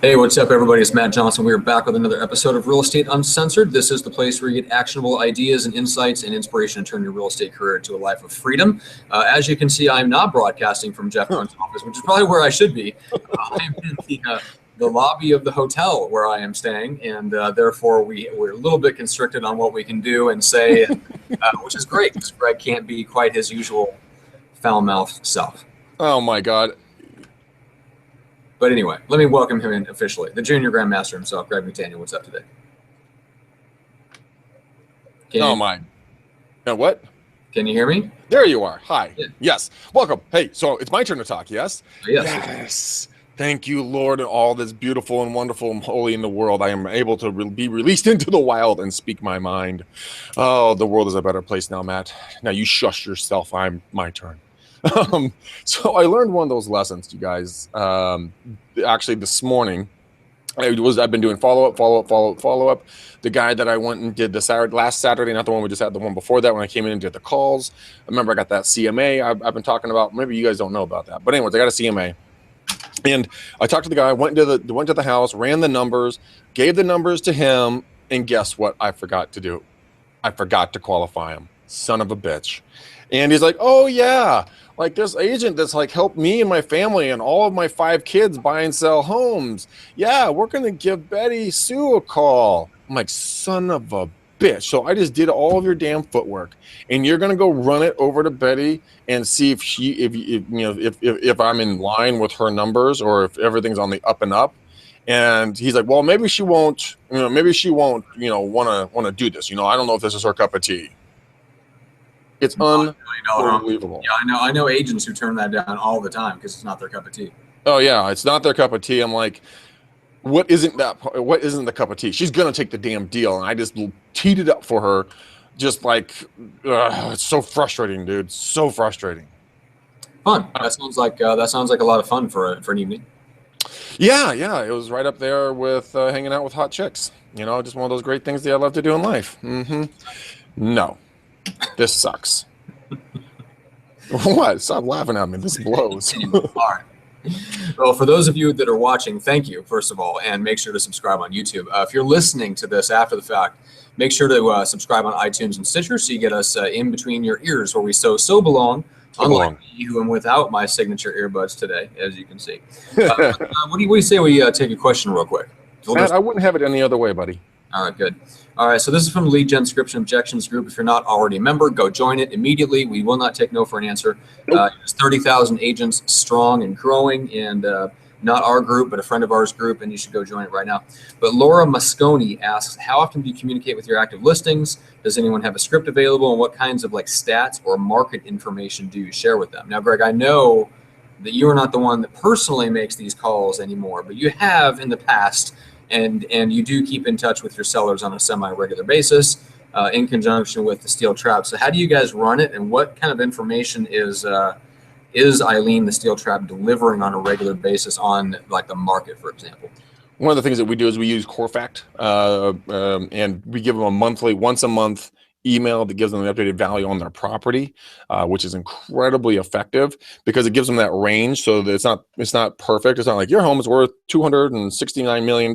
Hey, what's up, everybody? It's Matt Johnson. We are back with another episode of Real Estate Uncensored. This is the place where you get actionable ideas and insights and inspiration to turn your real estate career into a life of freedom. As you can see, I'm not broadcasting from Jeff Brown's office, which is probably where I should be. I'm in the lobby of the hotel where I am staying, and therefore we're a little bit constricted on what we can do and say, which is great because Greg can't be quite his usual foul-mouthed self. Oh, my God. But anyway, let me welcome him in officially. The junior grandmaster himself, Greg McDaniel. What's up today? Oh, my. What? Can you hear me? There you are. Hi. Yeah. Yes. Welcome. Hey, so it's my turn to talk, yes? Yes. Yes. Thank you, Lord, and all that's beautiful and wonderful and holy in the world. I am able to be released into the wild and speak my mind. Oh, the world is a better place now, Matt. Now you shush yourself. My turn. So I learned one of those lessons, you guys, actually this morning. I've been doing follow up. The guy that I went and did last Saturday, not the one we just had, the one before that, when I came in and did the calls. I remember I got that CMA I've been talking about. Maybe you guys don't know about that, but anyways, I got a CMA. And I talked to the guy, went to the house, ran the numbers, gave the numbers to him, and guess what I forgot to do? I forgot to qualify him. Son of a bitch. And he's like, oh yeah, like this agent that's like helped me and my family and all of my 5 kids buy and sell homes. Yeah, we're going to give Betty Sue a call. I'm like, son of a bitch. So I just did all of your damn footwork, and you're going to go run it over to Betty and see if I'm in line with her numbers or if everything's on the up and up. And he's like, well, maybe she won't, want to do this. I don't know if this is her cup of tea. It's unbelievable. Yeah, I know agents who turn that down all the time because it's not their cup of tea. Oh yeah, it's not their cup of tea. I'm like, what isn't the cup of tea? She's gonna take the damn deal, and I just teed it up for her. Just like, it's so frustrating, dude. So frustrating. Fun. That sounds like a lot of fun for an evening. Yeah, it was right up there with hanging out with hot chicks. Just one of those great things that I love to do in life. No. This sucks. What? Stop laughing at me. This blows. All right. Well, for those of you that are watching, thank you, first of all, and make sure to subscribe on YouTube. If you're listening to this after the fact, make sure to subscribe on iTunes and Stitcher so you get us in between your ears where we so belong, unlike me, who am without my signature earbuds today, as you can see. What do you say we take a question real quick? Matt, I wouldn't have it any other way, buddy. All right, good. All right, so this is from the Lead Gen Scription Objections group. If you're not already a member, go join it immediately. We will not take no for an answer. It's 30,000 agents strong and growing, and not our group, but a friend of ours group, and you should go join it right now. But Laura Mosconi asks, how often do you communicate with your active listings? Does anyone have a script available, and what kinds of stats or market information do you share with them? Now, Greg, I know that you are not the one that personally makes these calls anymore, but you have in the past. And you do keep in touch with your sellers on a semi-regular basis in conjunction with the Steel Trap. So how do you guys run it, and what kind of information is Eileen, the Steel Trap, delivering on a regular basis on the market, for example? One of the things that we do is we use CoreFact, and we give them once a month email that gives them the updated value on their property, which is incredibly effective because it gives them that range. So that it's not perfect. It's not like your home is worth $269 million.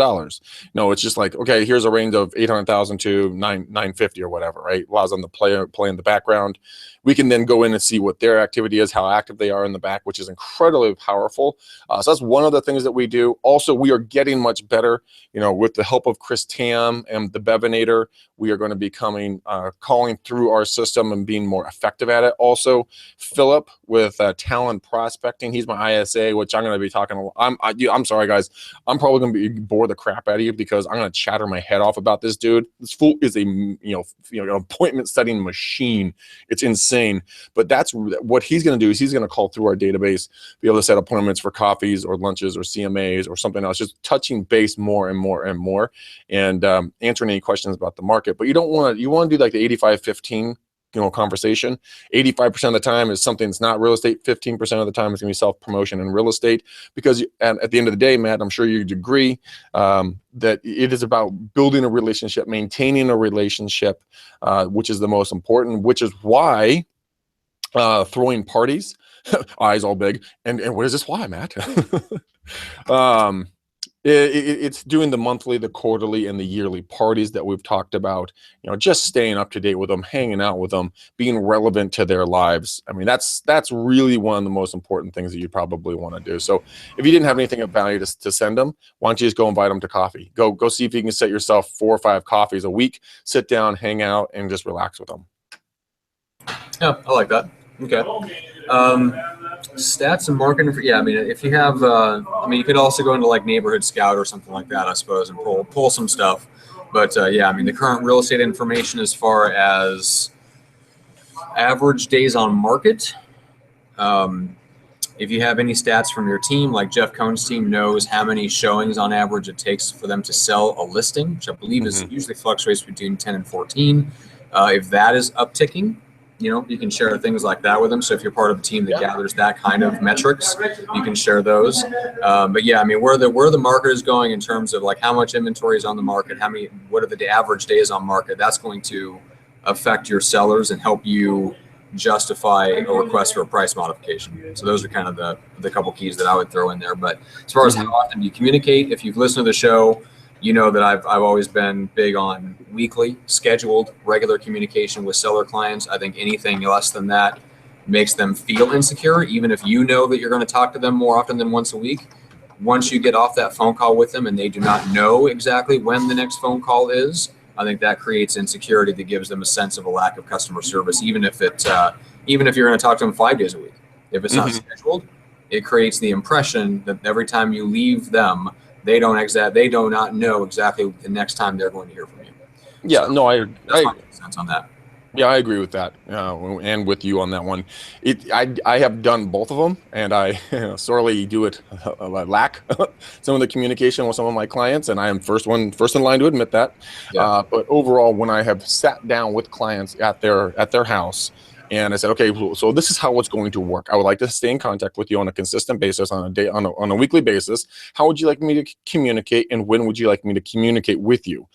No, it's just like, okay, here's a range of 800,000 to 950 or whatever, right? Allows them to play in the background. We can then go in and see what their activity is, how active they are in the back, which is incredibly powerful. So that's one of the things that we do. Also, we are getting much better, with the help of Chris Tam and the Bevinator. We are going to be calling through our system and being more effective at it. Also, Philip with Talent Prospecting. He's my ISA, which I'm going to be talking. I'm sorry, guys. I'm probably going to bore the crap out of you because I'm going to chatter my head off about this dude. This fool is a appointment setting machine. It's insane. But that's what he's going to do. Is he's going to call through our database, be able to set appointments for coffees or lunches or CMAs or something else, just touching base more and more and more, and answering any questions about the market. But you want to do like the 85-15 conversation. 85% of the time is something that's not real estate. 15% of the time is going to be self-promotion and real estate, because at the end of the day, Matt, I'm sure you'd agree that it is about building a relationship, maintaining a relationship, which is the most important, which is why throwing parties, eyes all big, and what is this why, Matt? It's doing the monthly, the quarterly, and the yearly parties that we've talked about. Just staying up to date with them, hanging out with them, being relevant to their lives. I mean, that's really one of the most important things that you probably want to do. So if you didn't have anything of value to send them, why don't you just go invite them to coffee? Go see if you can set yourself 4 or 5 coffees a week, sit down, hang out, and just relax with them. Yeah, I like that. Okay. Stats and marketing for, yeah, I mean, if you have, you could also go into like Neighborhood Scout or something like that, I suppose, and pull some stuff. But yeah, I mean, the current real estate information as far as average days on market. If you have any stats from your team, like Jeff Cohn's team knows how many showings on average it takes for them to sell a listing, which I believe is usually fluctuates between 10 and 14. If that is upticking, you can share things like that with them. So if you're part of a team that gathers that kind of metrics, you can share those. But yeah, I mean, where the market is going in terms of like how much inventory is on the market, what are the average days on market, that's going to affect your sellers and help you justify a request for a price modification. So those are kind of the couple keys that I would throw in there. But as far as how often you communicate, if you've listened to the show, you know that I've always been big on weekly, scheduled, regular communication with seller clients. I think anything less than that makes them feel insecure, even if you know that you're going to talk to them more often than once a week. Once you get off that phone call with them and they do not know exactly when the next phone call is, I think that creates insecurity that gives them a sense of a lack of customer service, even if you're going to talk to them 5 days a week. If it's not scheduled, it creates the impression that every time you leave them, they do not know exactly the next time they're going to hear from you. Yeah, so no, that's my sense on that. Yeah, I agree with that, and with you on that one. I have done both of them, and I sorely do it lack some of the communication with some of my clients, and I am first in line to admit that. Yeah. But overall, when I have sat down with clients at their house, and I said, okay, so this is how it's going to work. I would like to stay in contact with you on a consistent basis, on a weekly basis. How would you like me to communicate, and when would you like me to communicate with you?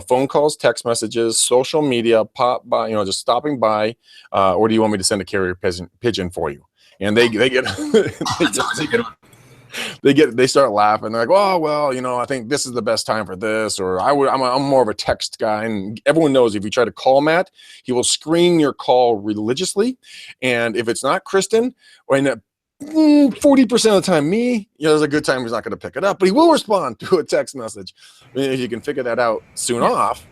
Phone calls, text messages, social media, pop by, just stopping by, or do you want me to send a carrier pigeon for you? And they get That's always a good one. they start laughing. They're like, oh, well, I think this is the best time for this, or I'm more of a text guy. And everyone knows if you try to call Matt, he will screen your call religiously. And if it's not Kristen, or 40% of the time me, there's a good time he's not going to pick it up, but he will respond to a text message. If you can figure that out soon off,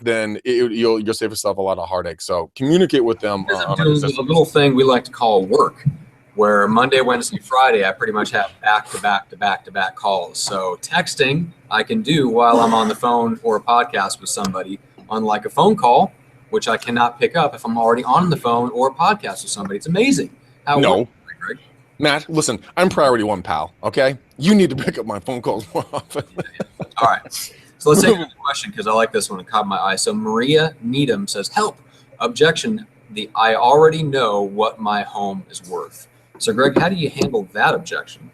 then you'll save yourself a lot of heartache. So communicate with them. There's a little thing we like to call work, where Monday, Wednesday, Friday, I pretty much have back-to-back calls. So texting I can do while I'm on the phone or a podcast with somebody, unlike a phone call, which I cannot pick up if I'm already on the phone or a podcast with somebody. It's amazing how it works, Greg. Matt, listen, I'm priority one, pal, okay? You need to pick up my phone calls more often. All right. So let's take another question, because I like this one. It caught my eye. So Maria Needham says, help. Objection. I already know what my home is worth. So, Greg, how do you handle that objection?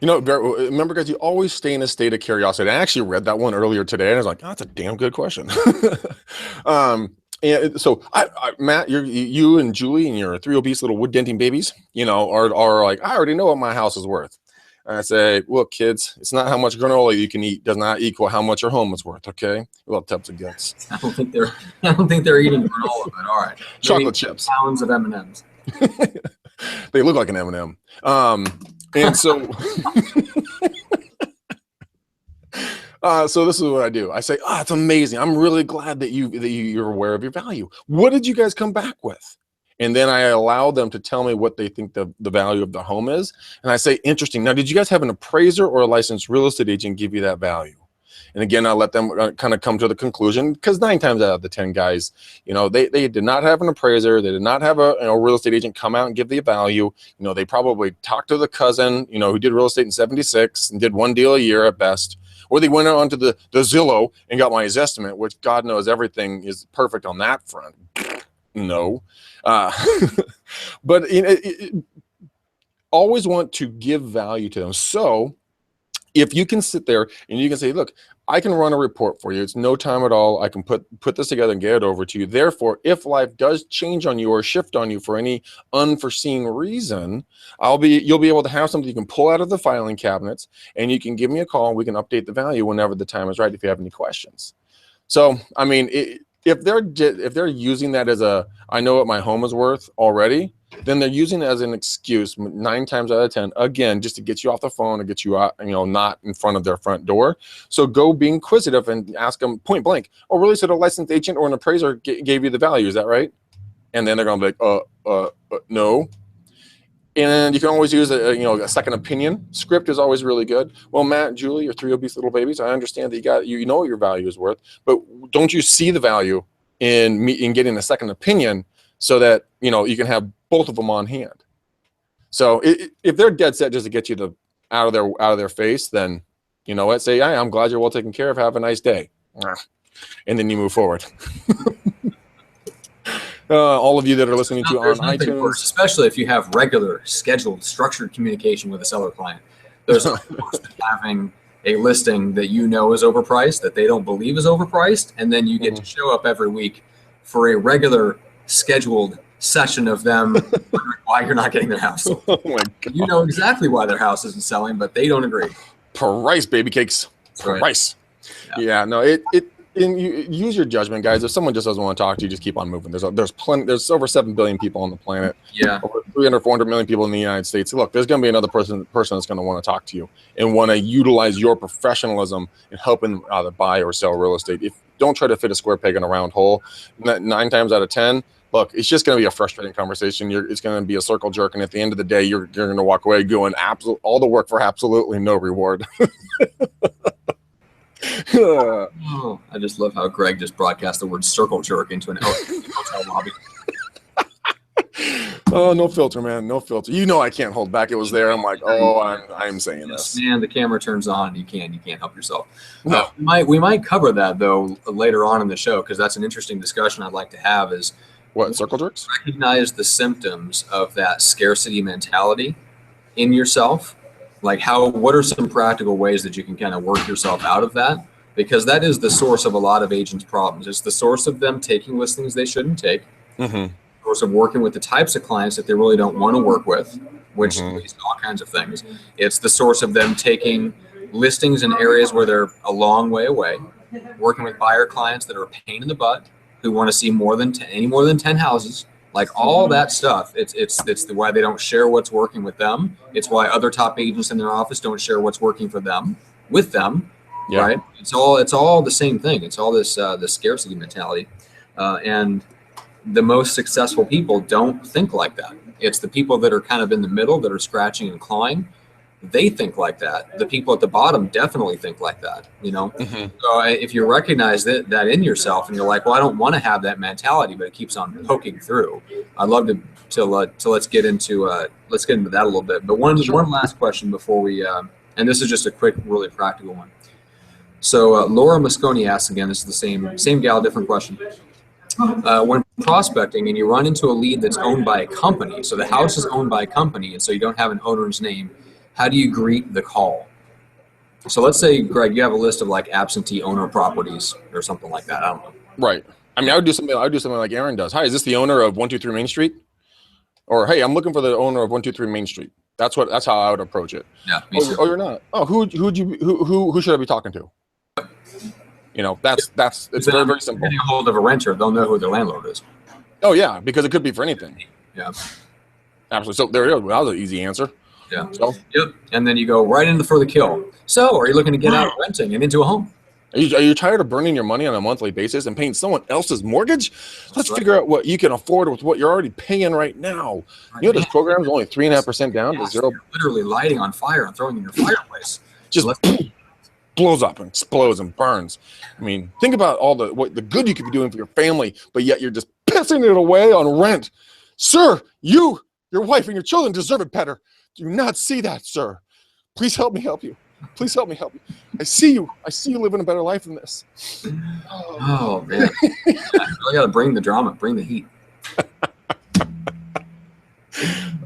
Remember, guys, you always stay in a state of curiosity. I actually read that one earlier today, and I was like, oh, that's a damn good question. And so, Matt, you and Julie and your 3 obese little wood denting babies, are like, I already know what my house is worth. And I say, look, kids, it's not how much granola you can eat does not equal how much your home is worth. Okay, little tubs of guts. I don't think they're eating granola, but all right. Chocolate chips. Pounds of M&Ms. They look like an M&M. And so, so this is what I do. I say, it's amazing. I'm really glad that you're aware of your value. What did you guys come back with? And then I allow them to tell me what they think the value of the home is. And I say, interesting. Now, did you guys have an appraiser or a licensed real estate agent give you that value? And again, I let them kind of come to the conclusion, because 9 times out of the 10 guys, they did not have an appraiser. They did not have a real estate agent come out and give the value. They probably talked to the cousin, who did real estate in 76 and did 1 deal a year at best. Or they went on to the Zillow and got my estimate, which God knows everything is perfect on that front. No. But always want to give value to them. So if you can sit there and you can say, look, I can run a report for you. It's no time at all. I can put this together and get it over to you. Therefore, if life does change on you or shift on you for any unforeseen reason, you'll be able to have something you can pull out of the filing cabinets, and you can give me a call and we can update the value whenever the time is right if you have any questions. So, I mean, if they're using that as I know what my home is worth already, then they're using it as an excuse 9 times out of 10, again, just to get you off the phone or get you out, not in front of their front door. So go be inquisitive and ask them point blank, oh, really? So the licensed agent or an appraiser gave you the value, is that right? And then they're going to be like, no. And you can always use a second opinion. Script is always really good. Well, Matt, Julie, your 3 obese little babies, I understand that you know what your value is worth, but don't you see the value in getting a second opinion so that you can have both of them on hand? So if they're dead set just to get you out of their face, then you know what? Say, hey, I'm glad you're well taken care of. Have a nice day, and then you move forward. All of you that are listening to on iTunes, worse, especially if you have regular, scheduled, structured communication with a seller client, there's no worse than having a listing that is overpriced, that they don't believe is overpriced, and then you get to show up every week for a regular, scheduled session of them wondering why you're not getting their house. Oh my God. You know exactly why their house isn't selling, but they don't agree. Price, baby cakes. Price. Right. Yeah, no, and you use your judgment, guys. If someone just doesn't want to talk to you, just keep on moving. There's plenty. There's over 7 billion people on the planet. Yeah. Over 300, 400 million people in the United States. Look, there's going to be another person that's going to want to talk to you and want to utilize your professionalism in helping them either buy or sell real estate. Don't try to fit a square peg in a round hole. 9 times out of 10, look, it's just going to be a frustrating conversation. It's going to be a circle jerk, and at the end of the day, you're going to walk away going all the work for absolutely no reward. Oh, I just love how Greg just broadcast the word circle jerk into an hotel lobby. Oh, no filter, man. No filter. I can't hold back. It was there. I'm like, oh, I'm saying this. Man, the camera turns on. You can't help yourself. No. We might cover that, though, later on in the show, because that's an interesting discussion I'd like to have is what, circle jerks? Recognize the symptoms of that scarcity mentality in yourself. Like what are some practical ways that you can kind of work yourself out of that? Because that is the source of a lot of agents' problems. It's the source of them taking listings they shouldn't take. Mm-hmm. Source of working with the types of clients that they really don't want to work with, which leads to all kinds of things. It's the source of them taking listings in areas where they're a long way away, working with buyer clients that are a pain in the butt, who want to see more than 10 houses. Like all that stuff, it's why they don't share what's working with them. It's why other top agents in their office don't share what's working for them with them. Yeah. Right? It's all the same thing. It's all this scarcity mentality, and the most successful people don't think like that. It's the people that are kind of in the middle that are scratching and clawing. They think like that. The people at the bottom definitely think like that, So if you recognize that in yourself and you're like, well, I don't want to have that mentality, but it keeps on poking through. I'd love to let's get into that a little bit. But one last question before we, and this is just a quick, really practical one. So Laura Mosconi asks again, this is the same gal, different question. When prospecting and you run into a lead that's owned by a company, so the house is owned by a company, and so you don't have an owner's name, how do you greet the call? So let's say, Greg, you have a list of like absentee owner properties or something like that. I don't know. Right. I mean, I would do something like Aaron does. Hi, is this the owner of 123 Main Street? Or hey, I'm looking for the owner of 123 Main Street. That's how I would approach it. Yeah. Oh, you're not. Oh, who should I be talking to? It's very, very simple. Getting a hold of a renter, they'll know who their landlord is. Oh yeah, because it could be for anything. Yeah. Absolutely. So there it is. That was an easy answer. Yeah. So, yep. And then you go right into for the kill. So, are you looking to get out of renting and into a home? Are you tired of burning your money on a monthly basis and paying someone else's mortgage? Let's figure out what you can afford with what you're already paying right now. Right. This program is only 3.5% down to zero. You're literally lighting on fire and throwing in your fireplace. Just blows up and explodes and burns. I mean, think about all the good you could be doing for your family, but yet you're just pissing it away on rent. Sir, your wife and your children deserve it better. Do not see that, sir. Please help me help you. Please help me help you. I see you living a better life than this. Oh man. I really gotta bring the drama, bring the heat.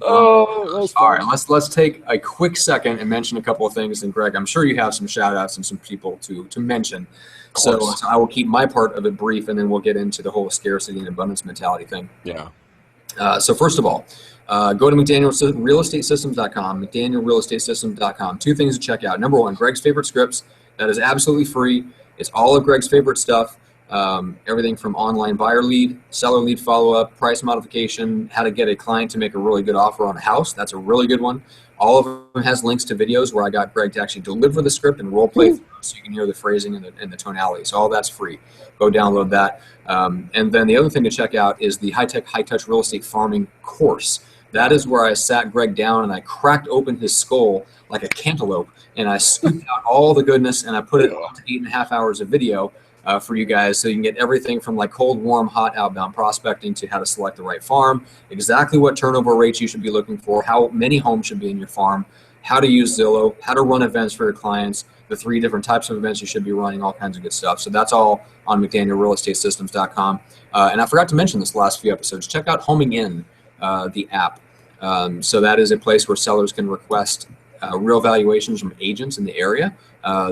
Oh, that was All fun. right, let's take a quick second and mention a couple of things. And Greg, I'm sure you have some shout outs and some people to mention. So I will keep my part of it brief, and then we'll get into the whole scarcity and abundance mentality thing. Yeah. So first of all, go to McDanielRealEstateSystems.com, McDanielRealEstateSystems.com. Two things to check out. Number one, Greg's favorite scripts. That is absolutely free. It's all of Greg's favorite stuff. Everything from online buyer lead, seller lead follow-up, price modification, how to get a client to make a really good offer on a house. That's a really good one. All of them has links to videos where I got Greg to actually deliver the script and role play through it so you can hear the phrasing and the tonality. So all that's free. Go download that. And then the other thing to check out is the high-tech, high-touch real estate farming course. That is where I sat Greg down and I cracked open his skull like a cantaloupe, and I scooped out all the goodness and I put it up to 8.5 hours of video for you guys, so you can get everything from like cold, warm, hot outbound prospecting to how to select the right farm, exactly what turnover rates you should be looking for, how many homes should be in your farm, how to use Zillow, how to run events for your clients, the 3 different types of events you should be running, all kinds of good stuff. So that's all on McDanielRealEstateSystems.com. And I forgot to mention this last few episodes. Check out Homing In, the app. So that is a place where sellers can request real valuations from agents in the area.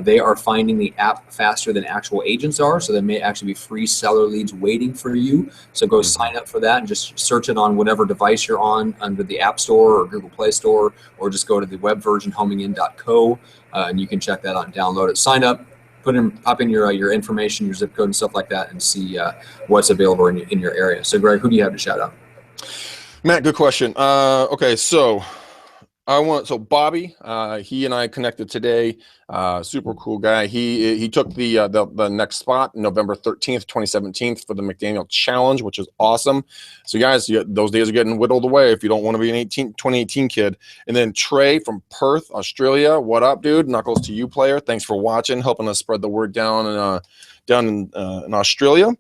They are finding the app faster than actual agents are, so there may actually be free seller leads waiting for you. So go sign up for that and just search it on whatever device you're on under the App Store or Google Play Store, or just go to the web version, homingin.co, and you can check that out and download it. Sign up, pop in your information, your zip code and stuff like that, and see what's available in your area. So Greg, who do you have to shout out? Matt, good question. Okay, so Bobby, he and I connected today. Super cool guy. He took the next spot November 13th, 2017 for the McDaniel Challenge, which is awesome. So guys, those days are getting whittled away if you don't want to be an 2018 kid. And then Trey from Perth, Australia. What up, dude? Knuckles to you, player. Thanks for watching, helping us spread the word down in Australia.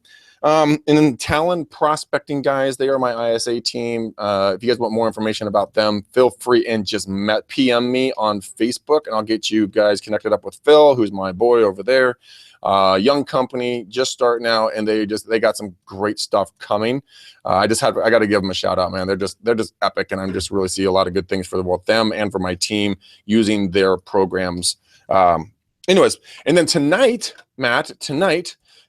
And then Talon Prospecting guys, they are my ISA team. If you guys want more information about them, feel free and just PM me on Facebook, and I'll get you guys connected up with Phil, who's my boy over there. Young company, just starting out, and they got some great stuff coming. I got to give them a shout out, man. They're just epic, and I'm just really see a lot of good things for both them and for my team using their programs. Anyways, and then tonight, Matt,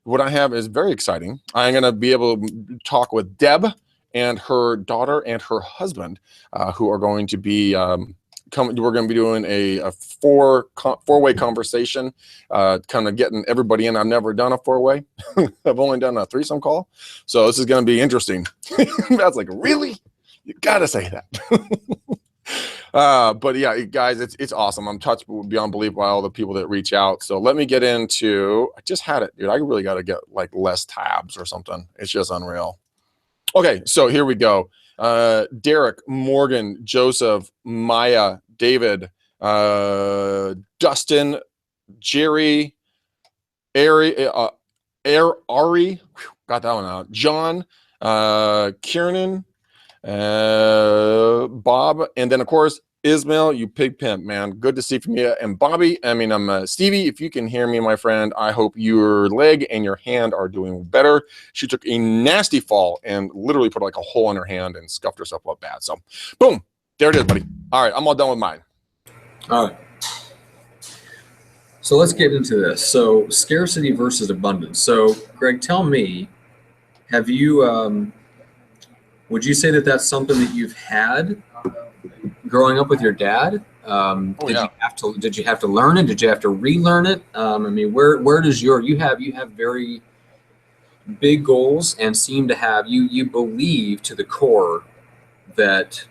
what I have is very exciting. I'm going to be able to talk with Deb and her daughter and her husband, who are going to be coming. We're going to be doing a four-way conversation, kind of getting everybody in. I've never done a four-way. I've only done a threesome call. So this is going to be interesting. That's like, really? You got to say that. But yeah, guys, it's awesome. I'm touched beyond belief by all the people that reach out. So let me get into, I just had it, dude. I really got to get like less tabs or something. It's just unreal. Okay. So here we go. Derek, Morgan, Joseph, Maya, David, Dustin, Jerry, Ari, got that one out. John, Kiernan, Bob, and then of course Ismail, you pig pimp, man. Good to see from you. And Bobby, I'm Stevie. If you can hear me, my friend, I hope your leg and your hand are doing better. She took a nasty fall and literally put like a hole in her hand and scuffed herself up bad. So boom, there it is, buddy. All right, I'm all done with mine. All right. So let's get into this. So scarcity versus abundance. So Greg, tell me, have you would you say that that's something that you've had growing up with your dad? Did you have to learn it? Did you have to relearn it? Where does you have very big goals and seem to have you believe to the core that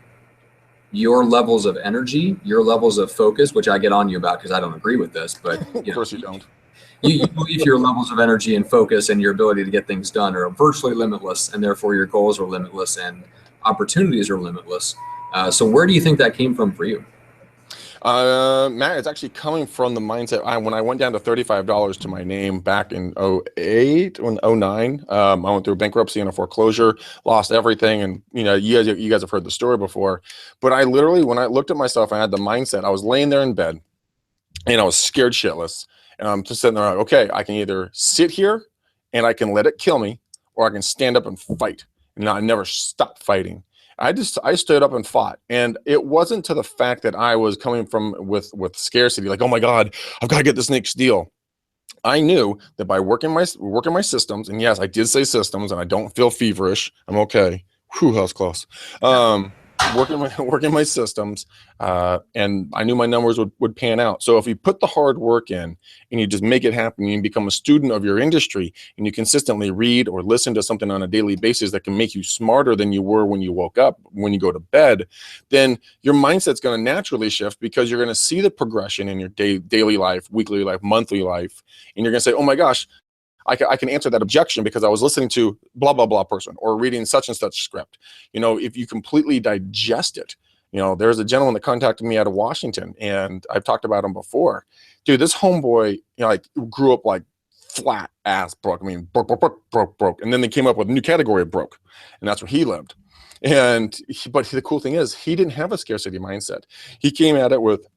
your levels of energy, your levels of focus, which I get on you about because I don't agree with this, but of course you don't. You believe your levels of energy and focus and your ability to get things done are virtually limitless, and therefore your goals are limitless and opportunities are limitless. So where do you think that came from for you? Matt, it's actually coming from the mindset. When I went down to $35 to my name back in 08, 09, I went through bankruptcy and a foreclosure, lost everything. And you guys have heard the story before, but I literally, when I looked at myself, I had the mindset, I was laying there in bed and I was scared shitless. And I'm just sitting there like, okay, I can either sit here and I can let it kill me, or I can stand up and fight. And I never stopped fighting. I stood up and fought. And it wasn't to the fact that I was coming from with scarcity, like, oh my God, I've got to get this next deal. I knew that by working my systems, and yes, I did say systems, and I don't feel feverish. I'm okay. Whew, that was close. Working my systems, and I knew my numbers would pan out. So if you put the hard work in and you just make it happen, you become a student of your industry, and you consistently read or listen to something on a daily basis that can make you smarter than you were when you woke up, when you go to bed, then your mindset's going to naturally shift, because you're going to see the progression in your daily life, weekly life, monthly life, and you're going to say, oh my gosh, I can answer that objection because I was listening to blah, blah, blah person, or reading such and such script. If you completely digest it, there's a gentleman that contacted me out of Washington, and I've talked about him before. Dude, this homeboy, like, grew up like flat ass broke. I mean, broke. And then they came up with a new category of broke, and that's where he lived. But the cool thing is, he didn't have a scarcity mindset. He came at it with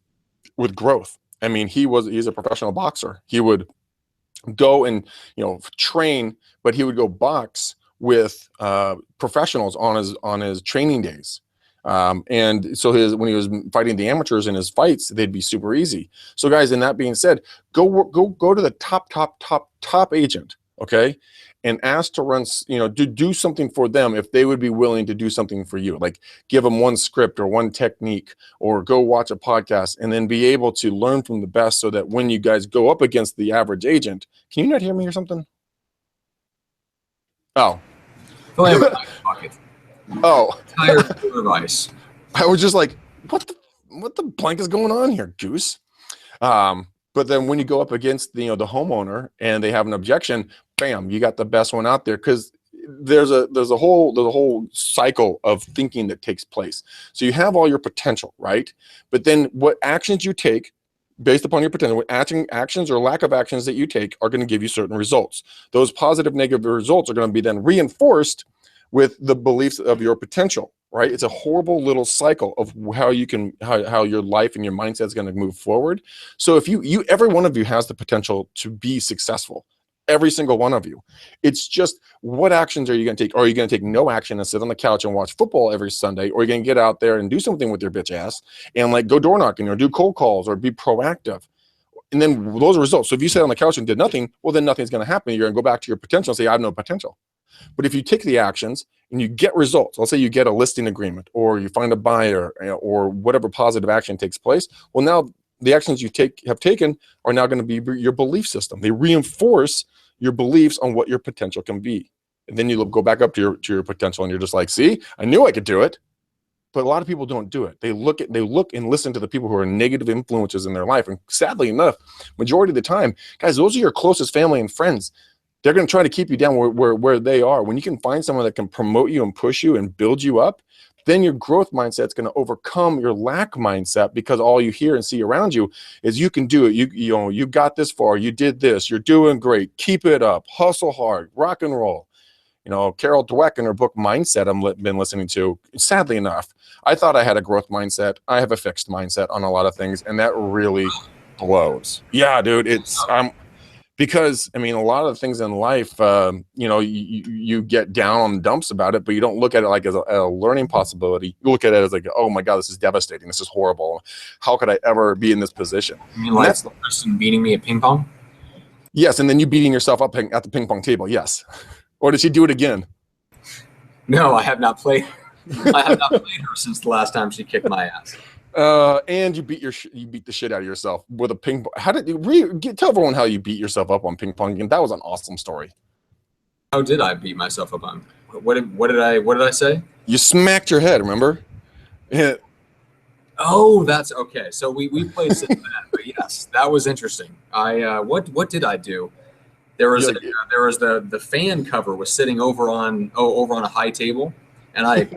growth. I mean, he's a professional boxer. He would go and train, but he would go box with professionals on his training days, and so when he was fighting the amateurs in his fights, they'd be super easy. So guys, in that being said, go to the top agent, okay, and ask to run, do something for them if they would be willing to do something for you, like give them one script or one technique, or go watch a podcast, and then be able to learn from the best, so that when you guys go up against the average agent, can you not hear me or something? Oh. Oh. Tired device. I was just like, what the blank is going on here, Goose? But then when you go up against the homeowner and they have an objection, bam, you got the best one out there, because there's a whole cycle of thinking that takes place. So you have all your potential, right? But then what actions you take based upon your potential, what actions or lack of actions that you take are going to give you certain results. Those positive, negative results are going to be then reinforced with the beliefs of your potential, right? It's a horrible little cycle of how your life and your mindset is going to move forward. So if every one of you has the potential to be successful, every single one of you. It's just, what actions are you going to take? Are you going to take no action and sit on the couch and watch football every Sunday? Or are you going to get out there and do something with your bitch ass and like go door knocking or do cold calls or be proactive? And then those are results. So if you sat on the couch and did nothing, well, then nothing's going to happen. You're going to go back to your potential and say, I have no potential. But if you take the actions and you get results, let's say you get a listing agreement, or you find a buyer, or whatever positive action takes place, well, now the actions you have taken are now going to be your belief system. They reinforce your beliefs on what your potential can be. And then you go back up to your potential, and you're just like, see, I knew I could do it. But a lot of people don't do it. They look and listen to the people who are negative influences in their life. And sadly enough, majority of the time, guys, those are your closest family and friends. They're going to try to keep you down where they are. When you can find someone that can promote you and push you and build you up, then your growth mindset is going to overcome your lack mindset, because all you hear and see around you is you can do it. You got this far. You did this. You're doing great. Keep it up. Hustle hard. Rock and roll. Carol Dweck in her book Mindset I've been listening to, sadly enough, I thought I had a growth mindset. I have a fixed mindset on a lot of things, and that really blows. Yeah, dude, because I mean, a lot of things in life, you get down on the dumps about it, but you don't look at it like as a learning possibility. You look at it as like, oh my God, this is devastating. This is horrible. How could I ever be in this position? You mean like the person beating me at ping pong? Yes, and then you beating yourself up at the ping pong table. Yes. Or did she do it again? No, I have not played. I have not played her since the last time she kicked my ass. And you beat the shit out of yourself with a ping pong. How did you tell everyone how you beat yourself up on ping pong? And that was an awesome story. How did I beat myself up on? What did I say? You smacked your head. Remember? Yeah. Oh, that's okay. So we played since that, but yes, that was interesting. What did I do? There was the fan cover was sitting over on a high table, and I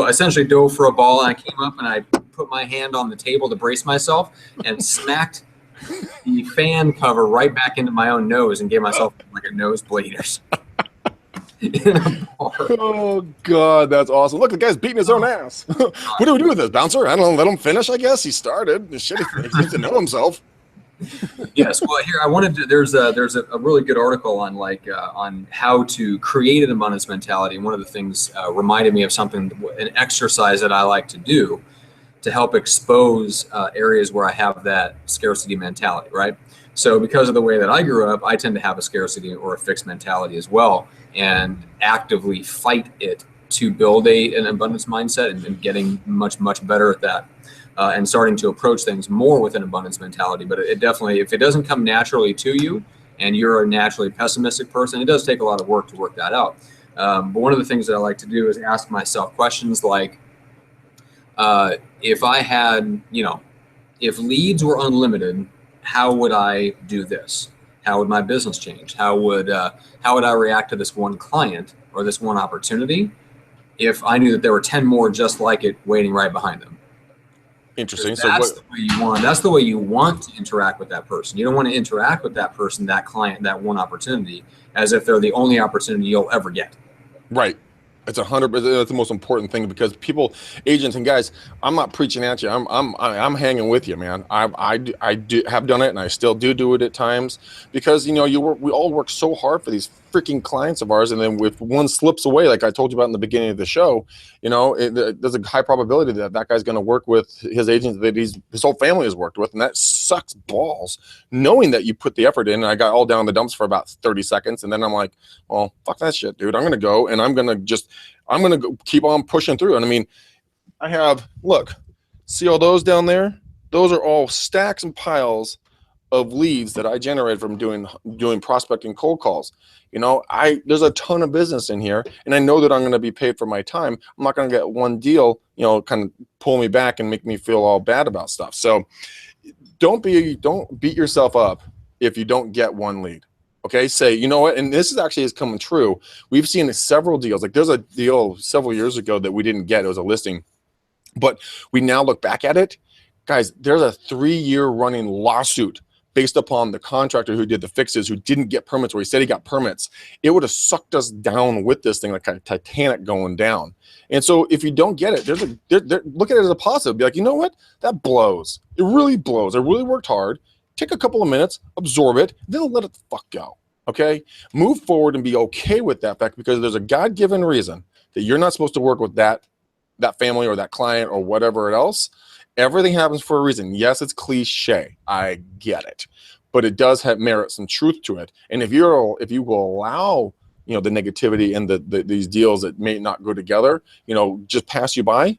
essentially dove for a ball, and I came up and I put my hand on the table to brace myself and smacked the fan cover right back into my own nose and gave myself like a nosebleed or something. Oh God, that's awesome! Look, the guy's beating his own ass. What do we do with this, bouncer? I don't know. Let him finish. I guess he started. Shit, he needs to know himself. Yes. Well, here I wanted to. There's a really good article on on how to create an abundance mentality. And one of the things reminded me of something, an exercise that I like to do to help expose areas where I have that scarcity mentality. Right. So because of the way that I grew up, I tend to have a scarcity or a fixed mentality as well, and actively fight it to build an abundance mindset and getting much better at that. And starting to approach things more with an abundance mentality. But it definitely, if it doesn't come naturally to you and you're a naturally pessimistic person, it does take a lot of work to work that out. But one of the things that I like to do is ask myself questions like, if I had, if leads were unlimited, how would I do this? How would my business change? How would I react to this one client or this one opportunity if I knew that there were 10 more just like it waiting right behind them? Interesting. So that's the way you want. That's the way you want to interact with that person. You don't want to interact with that person, that client, that one opportunity, as if they're the only opportunity you'll ever get. Right. It's 100%. That's the most important thing, because people, agents and guys, I'm not preaching at you. I'm hanging with you, man. I do have done it, and I still do it at times, because we all work so hard for these freaking clients of ours, and then if one slips away, like I told you about in the beginning of the show, there's a high probability that guy's going to work with his agent that his whole family has worked with, and that sucks balls. Knowing that you put the effort in, and I got all down the dumps for about 30 seconds, and then I'm like, well, fuck that shit, dude. I'm going to go, and I'm going to go keep on pushing through. And I mean, look, see all those down there? Those are all stacks and piles of leads that I generated from doing prospecting cold calls. There's a ton of business in here, and I know that I'm going to be paid for my time. I'm not going to get one deal, kind of pull me back and make me feel all bad about stuff. So don't beat yourself up if you don't get one lead. Okay, say, you know what, and this is coming true. We've seen several deals. Like, there's a deal several years ago that we didn't get. It was a listing, but we now look back at it. Guys, there's a 3-year running lawsuit based upon the contractor who did the fixes, who didn't get permits, where he said he got permits. It would have sucked us down with this thing, like a Titanic going down. And so if you don't get it, look at it as a positive. Be like, you know what, that blows. It really blows. I really worked hard. Take a couple of minutes, absorb it, then let it the fuck go. Okay? Move forward and be okay with that fact, because there's a God-given reason that you're not supposed to work with that family or that client or whatever else. Everything happens for a reason. Yes, it's cliche. I get it. But it does have merit, some truth to it. And if you will allow, the negativity and these deals that may not go together, just pass you by,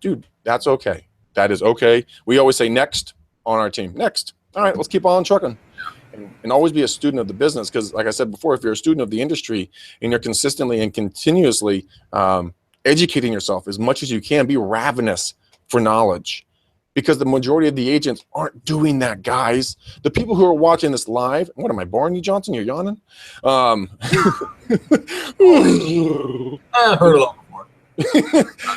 dude, that's okay. That is okay. We always say next on our team. Next. All right, let's keep on trucking. And always be a student of the business, because like I said before, if you're a student of the industry and you're consistently and continuously educating yourself as much as you can, be ravenous for knowledge, because the majority of the agents aren't doing that, guys. The people who are watching this live, what am I, boring you, Johnson? You're yawning? I heard a lot before.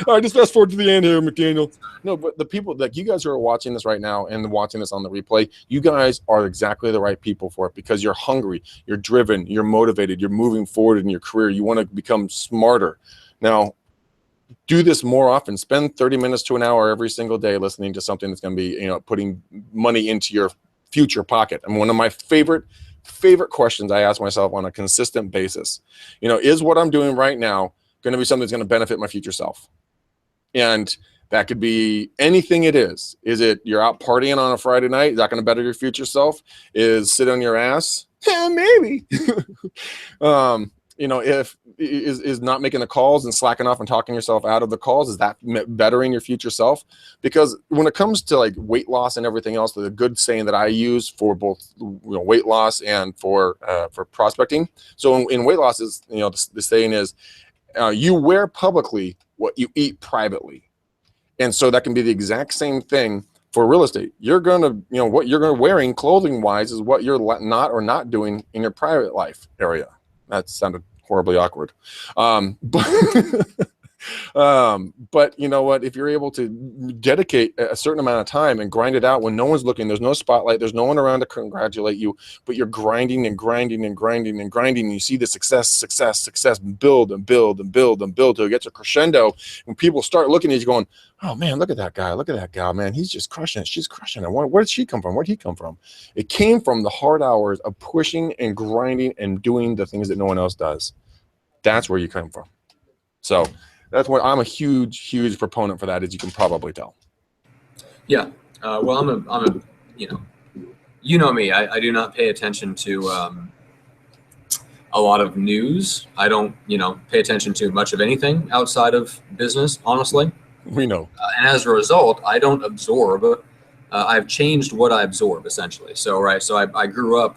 All right, just fast forward to the end here, McDaniel. No, but the people, like you guys who are watching this right now and watching this on the replay, you guys are exactly the right people for it, because you're hungry, you're driven, you're motivated, you're moving forward in your career. You want to become smarter. Now, do this more often. Spend 30 minutes to an hour every single day listening to something that's going to be, putting money into your future pocket. And one of my favorite questions I ask myself on a consistent basis, is what I'm doing right now going to be something that's going to benefit my future self? And that could be anything it is. Is it you're out partying on a Friday night? Is that going to better your future self? Is sit on your ass? Maybe. If is not making the calls and slacking off and talking yourself out of the calls, is that bettering your future self? Because when it comes to like weight loss and everything else, the good saying that I use for both weight loss and for prospecting. So in weight loss is the saying is you wear publicly what you eat privately, and so that can be the exact same thing for real estate. You're gonna what you're wearing clothing wise is what you're not doing in your private life area. That sounded horribly awkward. But But you know what? If you're able to dedicate a certain amount of time and grind it out when no one's looking, there's no spotlight, there's no one around to congratulate you, but you're grinding and grinding and grinding and grinding. And you see the success build and build and build and build till it gets a crescendo. When people start looking at you going, oh man, look at that guy. Look at that gal, man. He's just crushing it. She's crushing it. Where did she come from? Where did he come from? It came from the hard hours of pushing and grinding and doing the things that no one else does. That's where you come from. So that's what I'm a huge proponent for that, as you can probably tell. Yeah. Well, I'm a, you know me, I do not pay attention to, a lot of news. I don't, pay attention to much of anything outside of business, honestly. We know. And as a result, I don't absorb. I've changed what I absorb, essentially. So I grew up,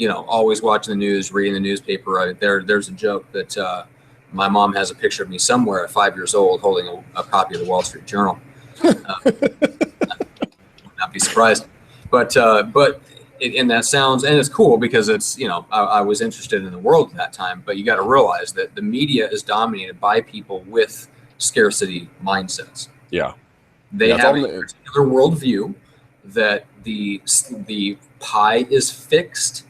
always watching the news, reading the newspaper. There's a joke that my mom has a picture of me somewhere at 5 years old holding a copy of the Wall Street Journal. Would not be surprised. But and that sounds, and it's cool because it's, I was interested in the world at that time. But you got to realize that the media is dominated by people with scarcity mindsets. Yeah. They have a particular worldview that the pie is fixed,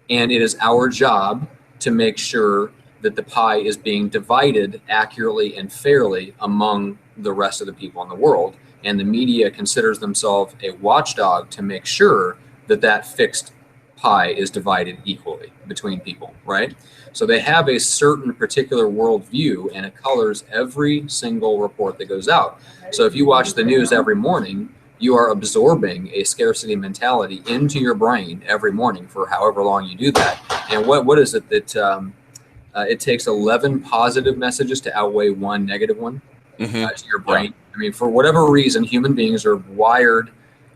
and it is our job to make sure that the pie is being divided accurately and fairly among the rest of the people in the world. And the media considers themselves a watchdog to make sure that that fixed pie is divided equally between people, right? So they have a certain particular worldview, and it colors every single report that goes out. So if you watch the news every morning, you are absorbing a scarcity mentality into your brain every morning for however long you do that. And what is it that it takes 11 positive messages to outweigh one negative one to your brain? Yeah. I mean, for whatever reason, human beings are wired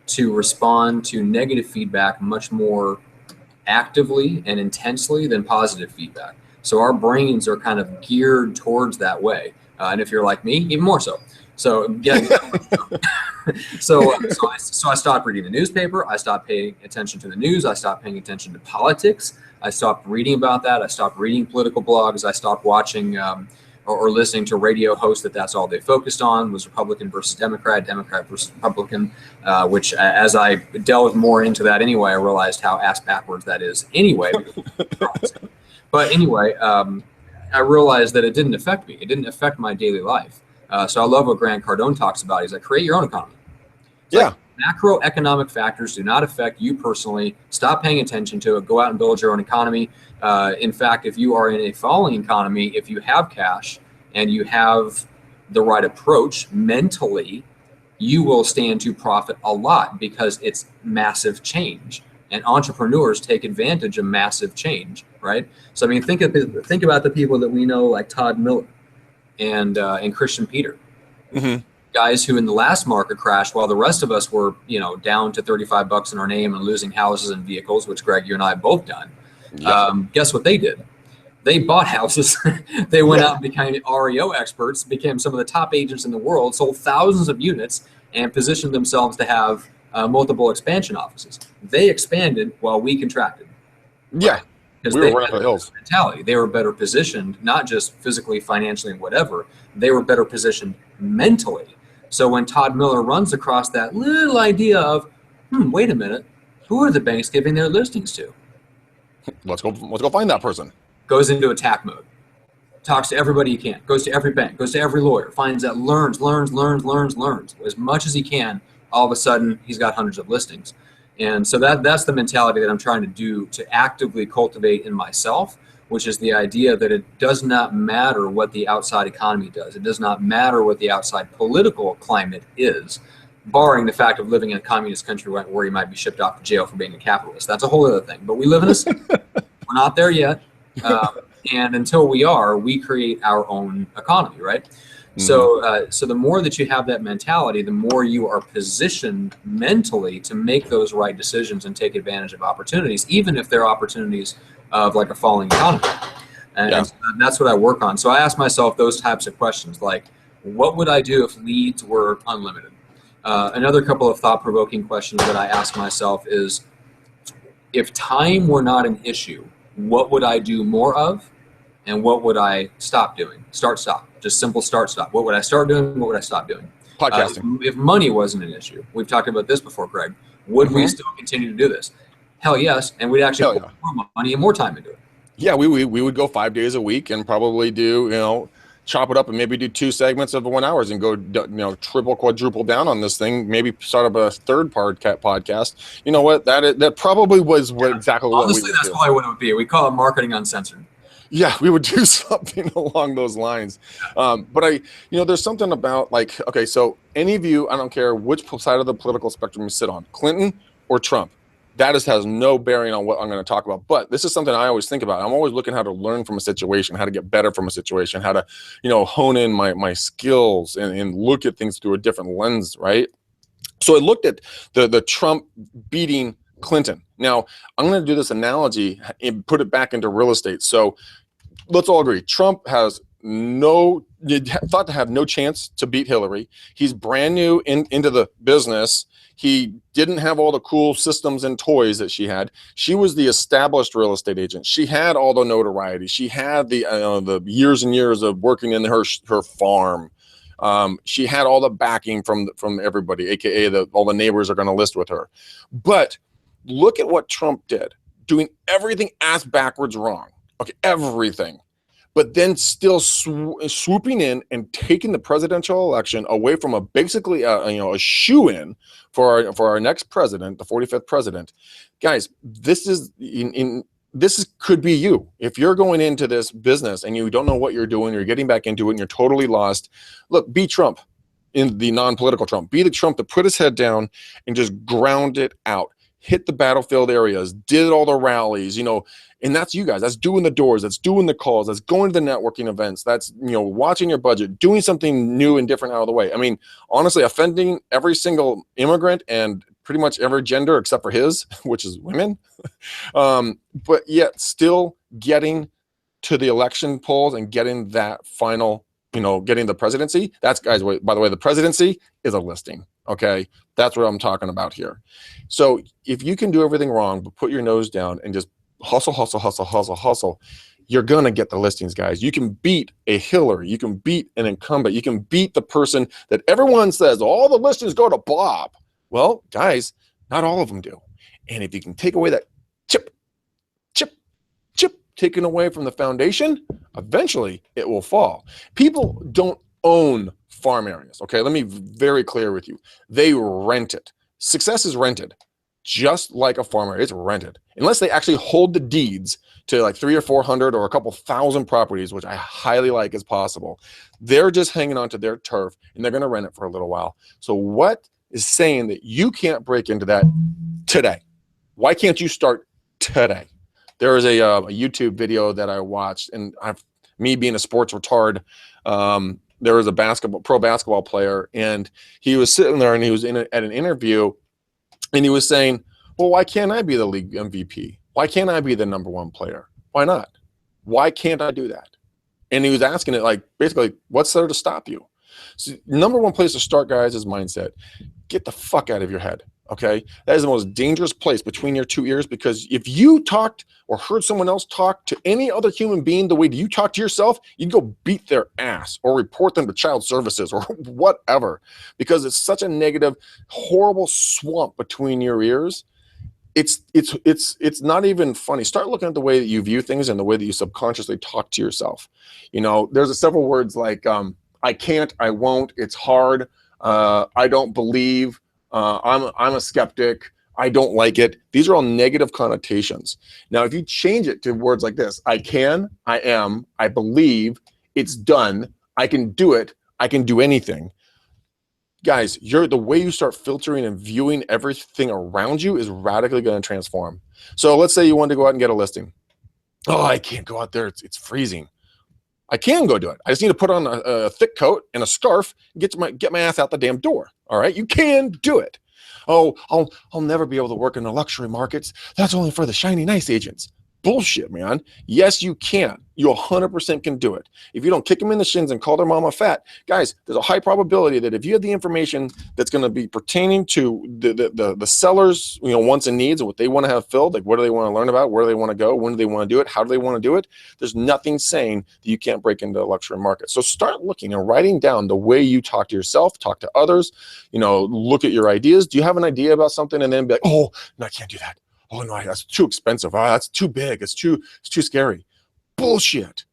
to respond to negative feedback much more actively and intensely than positive feedback. So our brains are kind of geared towards that way. And if you're like me, even more so. So yeah. So I stopped reading the newspaper. I stopped paying attention to the news. I stopped paying attention to politics. I stopped reading about that. I stopped reading political blogs. I stopped watching or listening to radio hosts that's all they focused on was Republican versus Democrat, Democrat versus Republican, which as I delved more into that anyway, I realized how ass backwards that is anyway. But anyway, I realized that it didn't affect me. It didn't affect my daily life. So I love what Grant Cardone talks about. He's like, create your own economy. It's like, macroeconomic factors do not affect you personally. Stop paying attention to it. Go out and build your own economy. In fact, if you are in a falling economy, if you have cash and you have the right approach mentally, you will stand to profit a lot because it's massive change. And entrepreneurs take advantage of massive change, right? So I mean, think about the people that we know, like Todd Miller and Christian Peter. Mm-hmm. Guys who in the last market crash, while the rest of us were, down to $35 in our name and losing houses and vehicles, which Greg, you and I have both done. Yep. Guess what they did? They bought houses. They went out and became REO experts, became some of the top agents in the world, sold thousands of units, and positioned themselves to have multiple expansion offices. They expanded while we contracted. Yeah. Because we were running for the hills. Mentality. They were better positioned, not just physically, financially, and whatever. They were better positioned mentally. So when Todd Miller runs across that little idea of, wait a minute, who are the banks giving their listings to? Let's go find that person. Goes into attack mode. Talks to everybody he can. Goes to every bank. Goes to every lawyer. Finds that learns as much as he can. All of a sudden, he's got hundreds of listings. And so that's the mentality that I'm trying to do to actively cultivate in myself, which is the idea that it does not matter what the outside economy does. It does not matter what the outside political climate is, barring the fact of living in a communist country where you might be shipped off to jail for being a capitalist. That's a whole other thing. But we live in a state. We're not there yet. And until we are, we create our own economy, right? Mm-hmm. So the more that you have that mentality, the more you are positioned mentally to make those right decisions and take advantage of opportunities, even if they're opportunities of like a falling economy. And so that's what I work on. So I ask myself those types of questions, like, what would I do if leads were unlimited? Another couple of thought-provoking questions that I ask myself is, if time were not an issue, what would I do more of? And what would I stop doing? Stop. Just simple start, stop. What would I start doing? What would I stop doing? Podcasting. If money wasn't an issue, we've talked about this before, Craig, would we still continue to do this? Hell yes. And we'd actually put more money and more time into it. Yeah, we would go 5 days a week and probably do, chop it up and maybe do 2 segments of 1 hour and go, triple, quadruple down on this thing. Maybe start up a third podcast. You know what? That probably was exactly what we would do. Honestly, that's probably what it would be. We call it marketing uncensored. Yeah, we would do something along those lines. But there's something about okay, so any of you, I don't care which side of the political spectrum you sit on, Clinton or Trump, that has no bearing on what I'm going to talk about. But this is something I always think about. I'm always looking how to learn from a situation, how to get better from a situation, how to, hone in my skills and look at things through a different lens, right? So I looked at the Trump beating Clinton. Now, I'm going to do this analogy and put it back into real estate. So let's all agree, Trump has thought to have no chance to beat Hillary. He's brand new into the business. He didn't have all the cool systems and toys that she had. She was the established real estate agent. She had all the notoriety. She had the years and years of working in her farm. She had all the backing from everybody, aka all the neighbors are going to list with her. But look at what Trump did, doing everything ass backwards wrong. Okay, everything. But then still swooping in and taking the presidential election away from basically a shoe-in for our next president, the 45th president. Guys, this could be you. If you're going into this business and you don't know what you're doing, you're getting back into it and you're totally lost. Look, be Trump, in the non-political Trump. Be the Trump that put his head down and just ground it out. Hit the battlefield areas, did all the rallies, and that's you guys. That's doing the doors, that's doing the calls, that's going to the networking events, that's, watching your budget, doing something new and different out of the way. I mean, honestly, offending every single immigrant and pretty much every gender except for his, which is women, but yet still getting to the election polls and getting that final, getting the presidency. That's, guys, by the way, the presidency is a listing. Okay, that's what I'm talking about here. So if you can do everything wrong, but put your nose down and just hustle, you're going to get the listings, guys. You can beat a Hillary. You can beat an incumbent. You can beat the person that everyone says, all the listings go to Bob. Well, guys, not all of them do. And if you can take away that chip taken away from the foundation, eventually it will fall. People don't own farm areas. Okay, let me be very clear with you. They rent it. Success is rented, just like a farm area. It's rented, unless they actually hold the deeds to like 300 or 400 or a couple thousand properties, which I highly like as possible. They're just hanging on to their turf and they're going to rent it for a little while. So what is saying that you can't break into that today? Why can't you start today? There is a YouTube video that I watched, and me being a sports retard, there was a pro basketball player, and he was sitting there and he was at an interview, and he was saying, well, why can't I be the league MVP? Why can't I be the #1 player? Why not? Why can't I do that? And he was asking it basically, what's there to stop you? So #1 place to start, guys, is mindset. Get the fuck out of your head. Okay, that is the most dangerous place between your 2 ears, because if you talked or heard someone else talk to any other human being the way you talk to yourself, you'd go beat their ass or report them to child services or whatever, because it's such a negative, horrible swamp between your ears. It's not even funny. Start looking at the way that you view things and the way that you subconsciously talk to yourself. There's several words like I can't, I won't, it's hard, I don't believe. I'm a skeptic. I don't like it. These are all negative connotations. Now, if you change it to words like this, I can, I am, I believe, it's done, I can do it, I can do anything. Guys, the way you start filtering and viewing everything around you is radically going to transform. So let's say you want to go out and get a listing. Oh, I can't go out there. It's freezing. I can go do it. I just need to put on a thick coat and a scarf and get my ass out the damn door. All right, you can do it. Oh, I'll never be able to work in the luxury markets. That's only for the shiny, nice agents. Bullshit, man. Yes, you can. You 100% can do it. If you don't kick them in the shins and call their mama fat, guys, there's a high probability that if you have the information that's going to be pertaining to the sellers, wants and needs and what they want to have filled, like what do they want to learn about, where do they want to go, when do they want to do it, how do they want to do it, there's nothing saying that you can't break into the luxury market. So start looking and writing down the way you talk to yourself, talk to others, look at your ideas. Do you have an idea about something and then be like, oh, no, I can't do that. Oh no, that's too expensive. Oh, that's too big. It's too scary. Bullshit.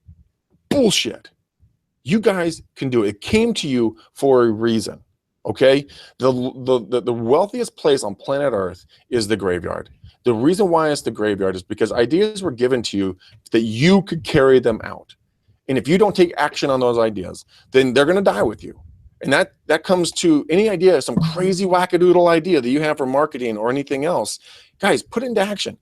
You guys can do it. It came to you for a reason. Okay? The wealthiest place on planet Earth is the graveyard. The reason why it's the graveyard is because ideas were given to you that you could carry them out. And if you don't take action on those ideas, then they're going to die with you. And that comes to any idea, some crazy wackadoodle idea that you have for marketing or anything else. Guys, put it into action.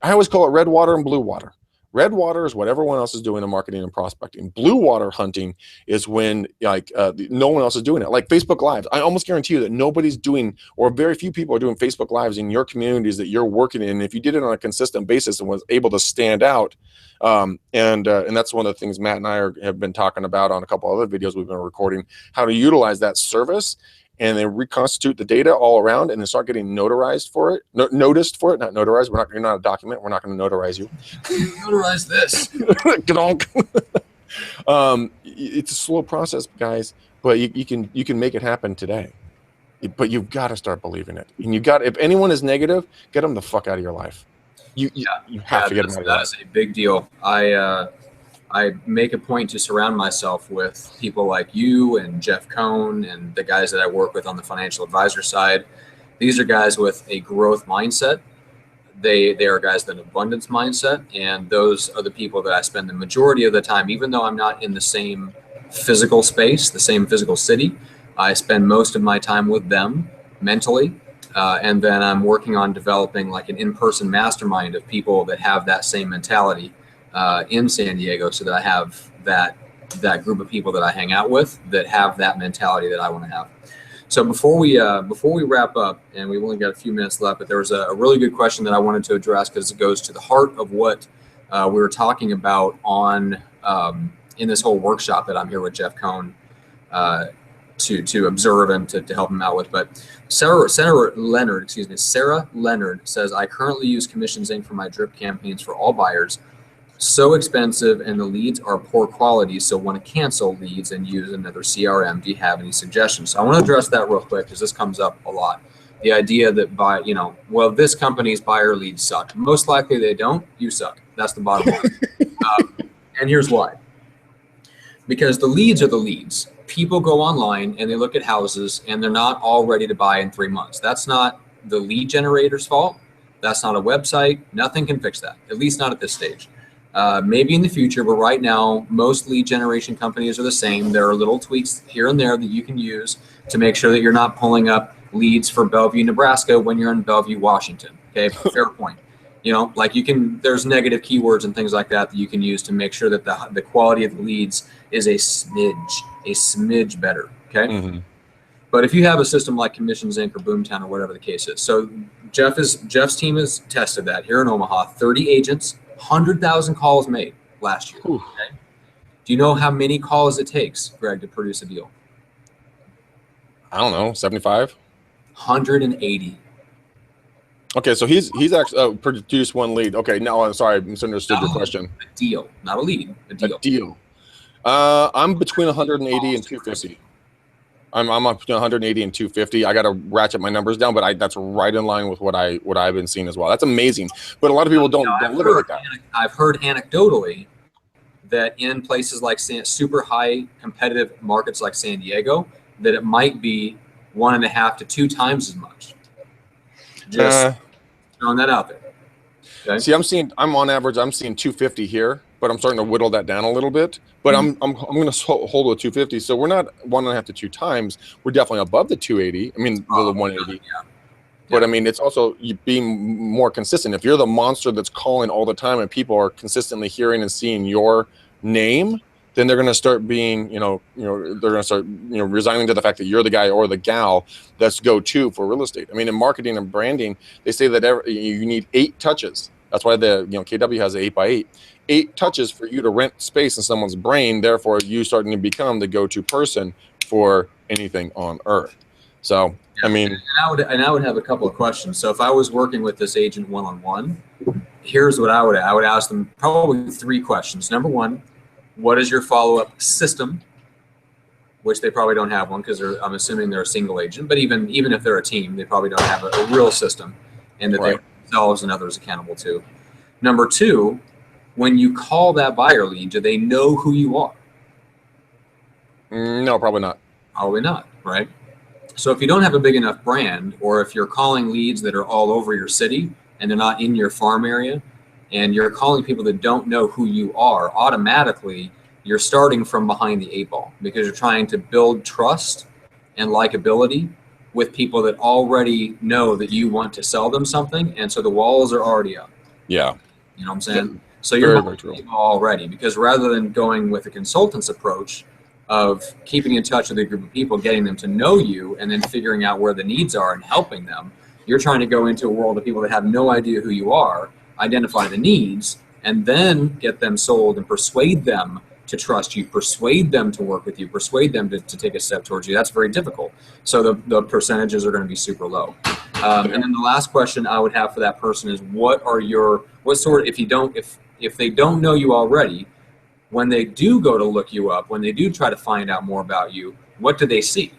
I always call it red water and blue water. Red water is what everyone else is doing in marketing and prospecting. Blue water hunting is when no one else is doing it. Like Facebook Lives. I almost guarantee you that nobody's doing, or very few people are doing Facebook Lives in your communities that you're working in. If you did it on a consistent basis and was able to stand out, and that's one of the things Matt and I have been talking about on a couple other videos we've been recording, how to utilize that service and then reconstitute the data all around and then start getting notarized for it, noticed for it, not notarized. You're not a document. We're not going to notarize you. Notarize this. It's a slow process, guys, but you can make it happen today. But you've got to start believing it. And if anyone is negative, get them the fuck out of your life. You have to get them out of your life. That is a big deal. I make a point to surround myself with people like you and Jeff Cohn and the guys that I work with on the financial advisor side. These are guys with a growth mindset. They are guys with an abundance mindset, and those are the people that I spend the majority of the time, even though I'm not in the same physical space, the same physical city, I spend most of my time with them mentally. And then I'm working on developing like an in-person mastermind of people that have that same mentality in San Diego, so that I have that group of people that I hang out with that have that mentality that I want to have. So before we wrap up, and we've only got a few minutes left, but there was a really good question that I wanted to address because it goes to the heart of what we were talking about on in this whole workshop that I'm here with Jeff Cohn to observe and to help him out with. But Sarah Leonard says, I currently use Commissions Inc. for my drip campaigns for all buyers. So expensive and the leads are poor quality, so want to cancel leads and use another CRM. Do you have any suggestions? So I want to address that real quick because this comes up a lot. The idea that this company's buyer leads suck. Most likely they don't. You suck. That's the bottom line. And here's why. Because the leads are the leads. People go online and they look at houses and they're not all ready to buy in 3 months. That's not the lead generator's fault. That's not a website. Nothing can fix that, at least not at this stage. Maybe in the future, but right now, most lead generation companies are the same. There are little tweaks here and there that you can use to make sure that you're not pulling up leads for Bellevue, Nebraska when you're in Bellevue, Washington. Okay, fair point. There's negative keywords and things like that you can use to make sure that the quality of the leads is a smidge better. Okay. Mm-hmm. But if you have a system like Commissions Inc. or Boomtown or whatever the case is, so Jeff's team has tested that here in Omaha. 30 agents. 100,000 calls made last year. Okay? Do you know how many calls it takes, Greg, to produce a deal? I don't know, 75? 180. Okay, so he's actually produced one lead. Okay, no, I'm sorry, I misunderstood your question. A deal, not a lead. A deal. I'm between 180 and 250. I'm up between 180 and 250. I got to ratchet my numbers down, but that's right in line with what I've been seeing as well. That's amazing. But a lot of people don't look at that. I've heard anecdotally that in places like super high competitive markets like San Diego, that it might be 1.5 to 2 times as much. Just throwing that out there. Okay? See, I'm on average, I'm seeing 250 here, but I'm starting to whittle that down a little bit. But I'm going to hold with 250. So we're not 1.5 to 2 times. We're definitely above the 280. I mean, the 180. Yeah. But I mean, it's also you being more consistent. If you're the monster that's calling all the time and people are consistently hearing and seeing your name, then they're going to start being, they're going to start, resigning to the fact that you're the guy or the gal that's go-to for real estate. I mean, in marketing and branding, they say that you need 8 touches That's why the KW has an 8x8. 8 touches for you to rent space in someone's brain. Therefore, you starting to become the go-to person for anything on earth. So, Yeah. I mean, and I would have a couple of questions. So if I was working with this agent one-on-one, here's what I would ask them probably 3 questions. Number 1, what is your follow-up system? Which they probably don't have one, because I'm assuming they're a single agent. But even if they're a team, they probably don't have a real system, and that right. they themselves and others accountable to. Number 2, when you call that buyer lead, do they know who you are? No, probably not. Probably not, right? So if you don't have a big enough brand, or if you're calling leads that are all over your city and they're not in your farm area, and you're calling people that don't know who you are, automatically you're starting from behind the 8 ball, because you're trying to build trust and likability with people that already know that you want to sell them something. And so the walls are already up. Yeah. You know what I'm saying? So you're very true. Already, because rather than going with a consultant's approach of keeping in touch with a group of people, getting them to know you, and then figuring out where the needs are and helping them, you're trying to go into a world of people that have no idea who you are, identify the needs, and then get them sold and persuade them to trust you, persuade them to work with you, persuade them to take a step towards you. That's very difficult. So the percentages are going to be super low. And then the last question I would have for that person is, if they don't know you already, when they do go to look you up, when they do try to find out more about you, what do they see?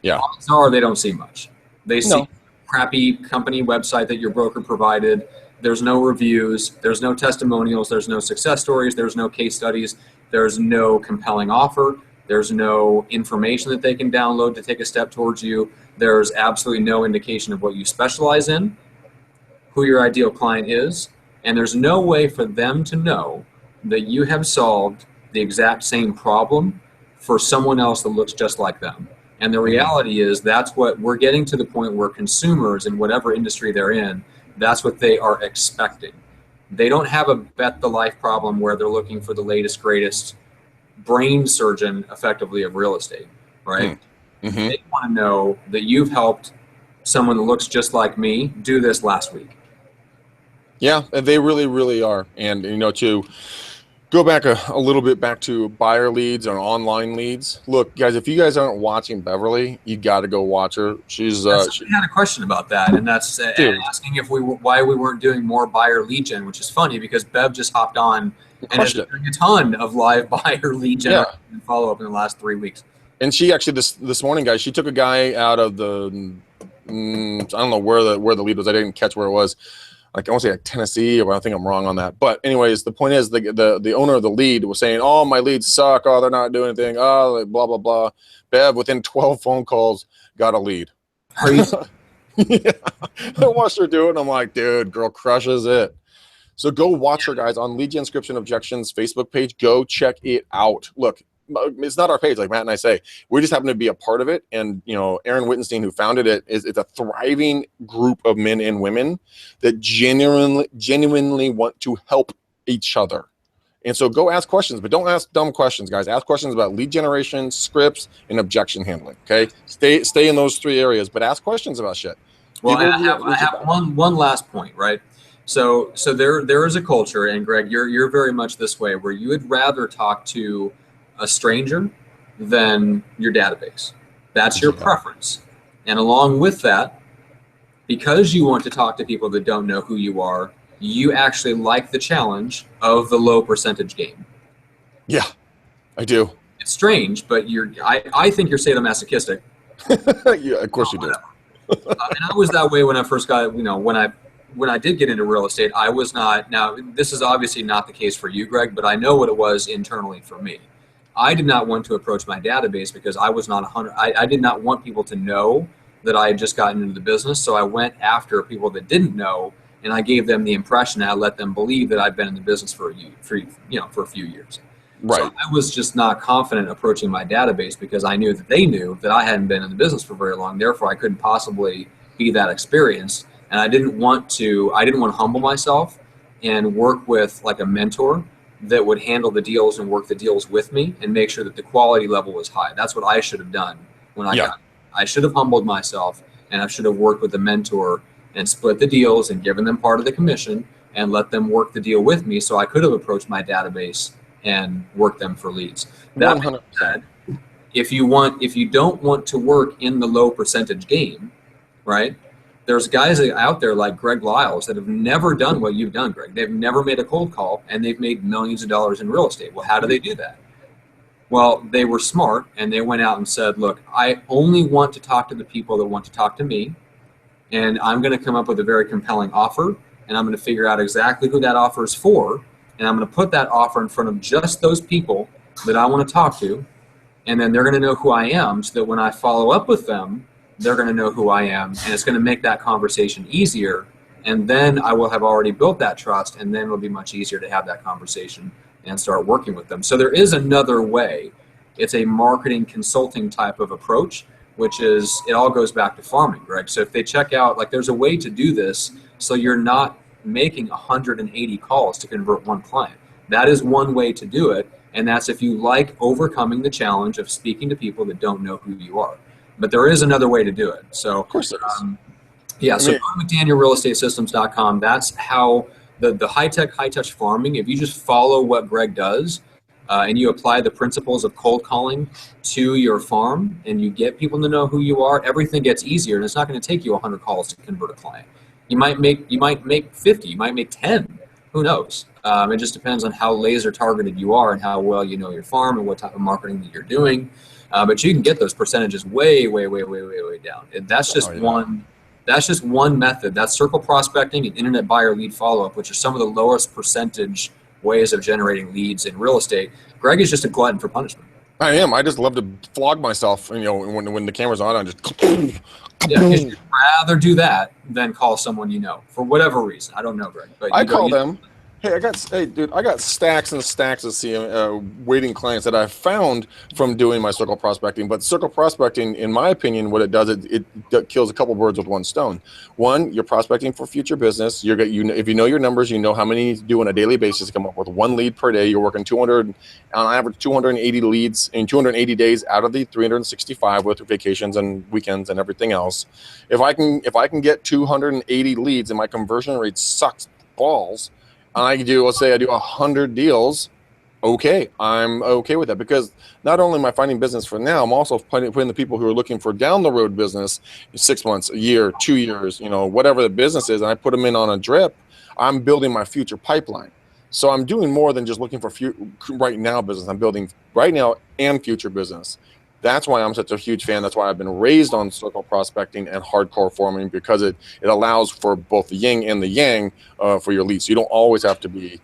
Yeah. Odds are they don't see much. They see crappy company website that your broker provided. There's no reviews, there's no testimonials, there's no success stories, there's no case studies, there's no compelling offer, there's no information that they can download to take a step towards you. There's absolutely no indication of what you specialize in, who your ideal client is, and there's no way for them to know that you have solved the exact same problem for someone else that looks just like them. And the reality is, that's what we're getting to, the point where consumers in whatever industry they're in, that's what they are expecting. They don't have a bet the life problem where they're looking for the latest, greatest brain surgeon effectively of real estate, right? Mm-hmm. They want to know that you've helped someone that looks just like me do this last week. Yeah, they really, really are. And, to go back a little bit back to buyer leads or online leads. Look, guys, if you guys aren't watching Beverly, you got to go watch her. She had a question about that, and that's asking why we weren't doing more buyer lead gen, which is funny because Bev just hopped on and is doing a ton of live buyer lead gen and follow up in the last 3 weeks. And she actually this morning, guys, she took a guy out of the I don't know where the lead was. I didn't catch where it was. I want to say Tennessee, or I think I'm wrong on that. But anyways, the point is the owner of the lead was saying, "Oh, my leads suck. Oh, they're not doing anything. Oh, blah blah blah." Bev, within 12 phone calls, got a lead. Yeah. I watched her do it, and I'm like, dude, girl crushes it. So go watch her, guys, on Lead Gen Objections Facebook page. Go check it out. Look, it's not our page, like Matt and I say. We just happen to be a part of it. And, Aaron Wittenstein, who founded it, it's a thriving group of men and women that genuinely want to help each other. And so go ask questions, but don't ask dumb questions, guys. Ask questions about lead generation, scripts, and objection handling, okay? Stay in those 3 areas, but ask questions about shit. Well, I have one last point, right? So there is a culture, and Greg, you're very much this way, where you would rather talk to a stranger than your database. That's your preference. And along with that, because you want to talk to people that don't know who you are, you actually like the challenge of the low percentage game. Yeah, I do. It's strange, but I think you're sadomasochistic. Yeah, of course you do. And I was that way when I first got, when I did get into real estate. I was not. Now, this is obviously not the case for you, Greg, but I know what it was internally for me. I did not want to approach my database because I was not 100. I did not want people to know that I had just gotten into the business. So I went after people that didn't know, and I gave them the impression, and I let them believe that I've been in the business for a few years. Right. So I was just not confident approaching my database because I knew that they knew that I hadn't been in the business for very long. Therefore, I couldn't possibly be that experienced, and I didn't want to humble myself and work with like a mentor that would handle the deals and work the deals with me and make sure that the quality level was high. That's what I should have done when I got. I should have humbled myself, and I should have worked with a mentor and split the deals and given them part of the commission and let them work the deal with me. So I could have approached my database and worked them for leads. That 100%. said, if you don't want to work in the low percentage game, right? There's guys out there like Greg Lyles that have never done what you've done, Greg. They've never made a cold call and they've made millions of dollars in real estate. Well, how do they do that? Well, they were smart and they went out and said, look, I only want to talk to the people that want to talk to me. And I'm going to come up with a very compelling offer. And I'm going to figure out exactly who that offer is for. And I'm going to put that offer in front of just those people that I want to talk to. And then they're going to know who I am so that when I follow up with them, they're going to know who I am, and it's going to make that conversation easier. And then I will have already built that trust, and then it'll be much easier to have that conversation and start working with them. So there is another way. It's a marketing consulting type of approach, which is, it all goes back to farming, Greg. So if they check out, like there's a way to do this so you're not making 180 calls to convert one client. That is one way to do it, and that's if you like overcoming the challenge of speaking to people that don't know who you are. But there is another way to do it. So, of course there is. Yeah, so go to McDanielRealEstateSystems.com. That's how the high-tech, high-touch farming, if you just follow what Greg does and you apply the principles of cold calling to your farm and you get people to know who you are, everything gets easier, and it's not going to take you 100 calls to convert a client. You might make 50, you might make 10, who knows? It just depends on how laser targeted you are and how well you know your farm and what type of marketing that you're doing. But you can get those percentages way down. And that's just one. That's just one method. That's circle prospecting and internet buyer lead follow-up, which are some of the lowest percentage ways of generating leads in real estate. Greg is just a glutton for punishment. I am. I just love to flog myself. You know, when the camera's on, I just. Yeah, you'd rather do that than call someone you know for whatever reason. I don't know, Greg. But I call them. Hey, I got stacks and stacks of waiting clients that I've found from doing my circle prospecting. But circle prospecting, in my opinion, what it does, it kills a couple birds with one stone. One, you're prospecting for future business. If you know your numbers, you know how many you need to do on a daily basis to come up with one lead per day. You're working 200, on average, 280 leads in 280 days out of the 365 with vacations and weekends and everything else. If I can get 280 leads and my conversion rate sucks balls, let's say I do 100 deals, okay, I'm okay with that, because not only am I finding business for now, I'm also putting the people who are looking for down the road business, 6 months, a year, 2 years, whatever the business is, and I put them in on a drip. I'm building my future pipeline. So I'm doing more than just looking for right now business. I'm building right now and future business. That's why I'm such a huge fan. That's why I've been raised on circle prospecting and hardcore farming, because it allows for both the yin and the yang for your leads. So you don't always have to be,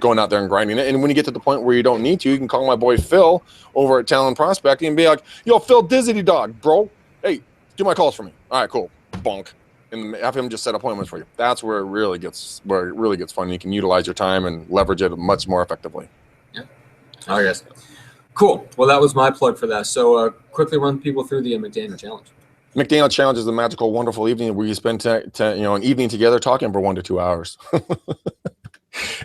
going out there and grinding it. And when you get to the point where you don't need to, you can call my boy Phil over at Talent Prospecting and be like, yo, Phil Dizzity Dog, bro. Hey, do my calls for me. All right, cool. Bonk. And have him just set appointments for you. That's where it really gets fun. You can utilize your time and leverage it much more effectively. Yeah. All right, guys. Cool. Well, that was my plug for that. So quickly run people through the McDaniel Challenge. McDaniel Challenge is a magical, wonderful evening where you spend an evening together talking for 1 to 2 hours.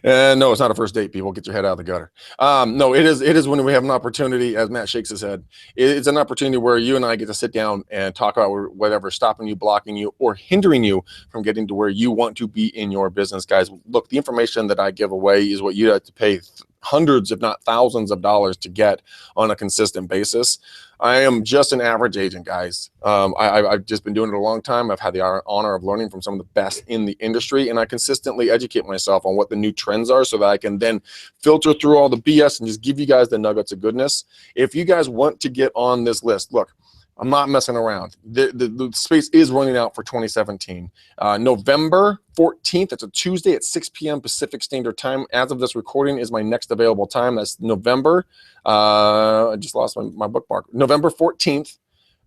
And no, it's not a first date, people. Get your head out of the gutter. No, it is when we have an opportunity, as Matt shakes his head, it's an opportunity where you and I get to sit down and talk about whatever's stopping you, blocking you, or hindering you from getting to where you want to be in your business. Guys, look, the information that I give away is what you have to pay hundreds, if not thousands of dollars to get on a consistent basis. I am just an average agent, guys. I've just been doing it a long time. I've had the honor of learning from some of the best in the industry, and I consistently educate myself on what the new trends are so that I can then filter through all the BS and just give you guys the nuggets of goodness. If you guys want to get on this list, look, I'm not messing around. The space is running out for 2017. November 14th, it's a Tuesday at 6 p.m. Pacific Standard Time. As of this recording is my next available time. That's November. I just lost my bookmark. November 14th,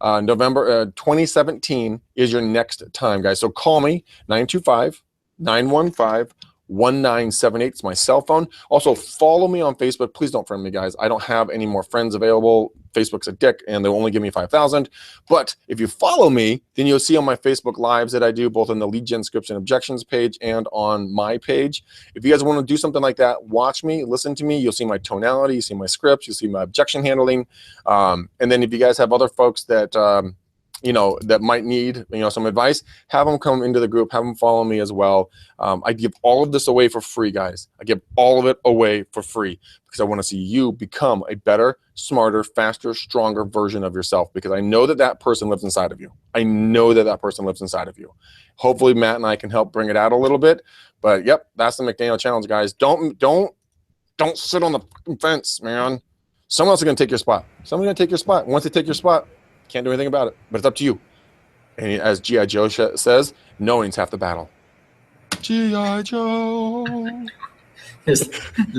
November 2017 is your next time, guys. So call me, 925-915-1978. It's my cell phone. Also, follow me on Facebook. Please don't friend me, guys. I don't have any more friends available. Facebook's a dick, and they'll only give me 5,000. But if you follow me, then you'll see on my Facebook Lives that I do, both on the Lead Gen Scripts and Objections page and on my page. If you guys want to do something like that, watch me, listen to me. You'll see my tonality, you see my scripts, you see my objection handling. And then if you guys have other folks that that might need, some advice, have them come into the group, have them follow me as well. I give all of this away for free, guys. I give all of it away for free because I want to see you become a better, smarter, faster, stronger version of yourself, because I know that person lives inside of you. I know that person lives inside of you. Hopefully Matt and I can help bring it out a little bit, but yep, that's the McDaniel challenge, guys. Don't sit on the fence, man. Someone else is going to take your spot. Someone's going to take your spot. Once they take your spot, can't do anything about it, but it's up to you. And as G.I. Joe says, knowing's half the battle. G.I. Joe. Is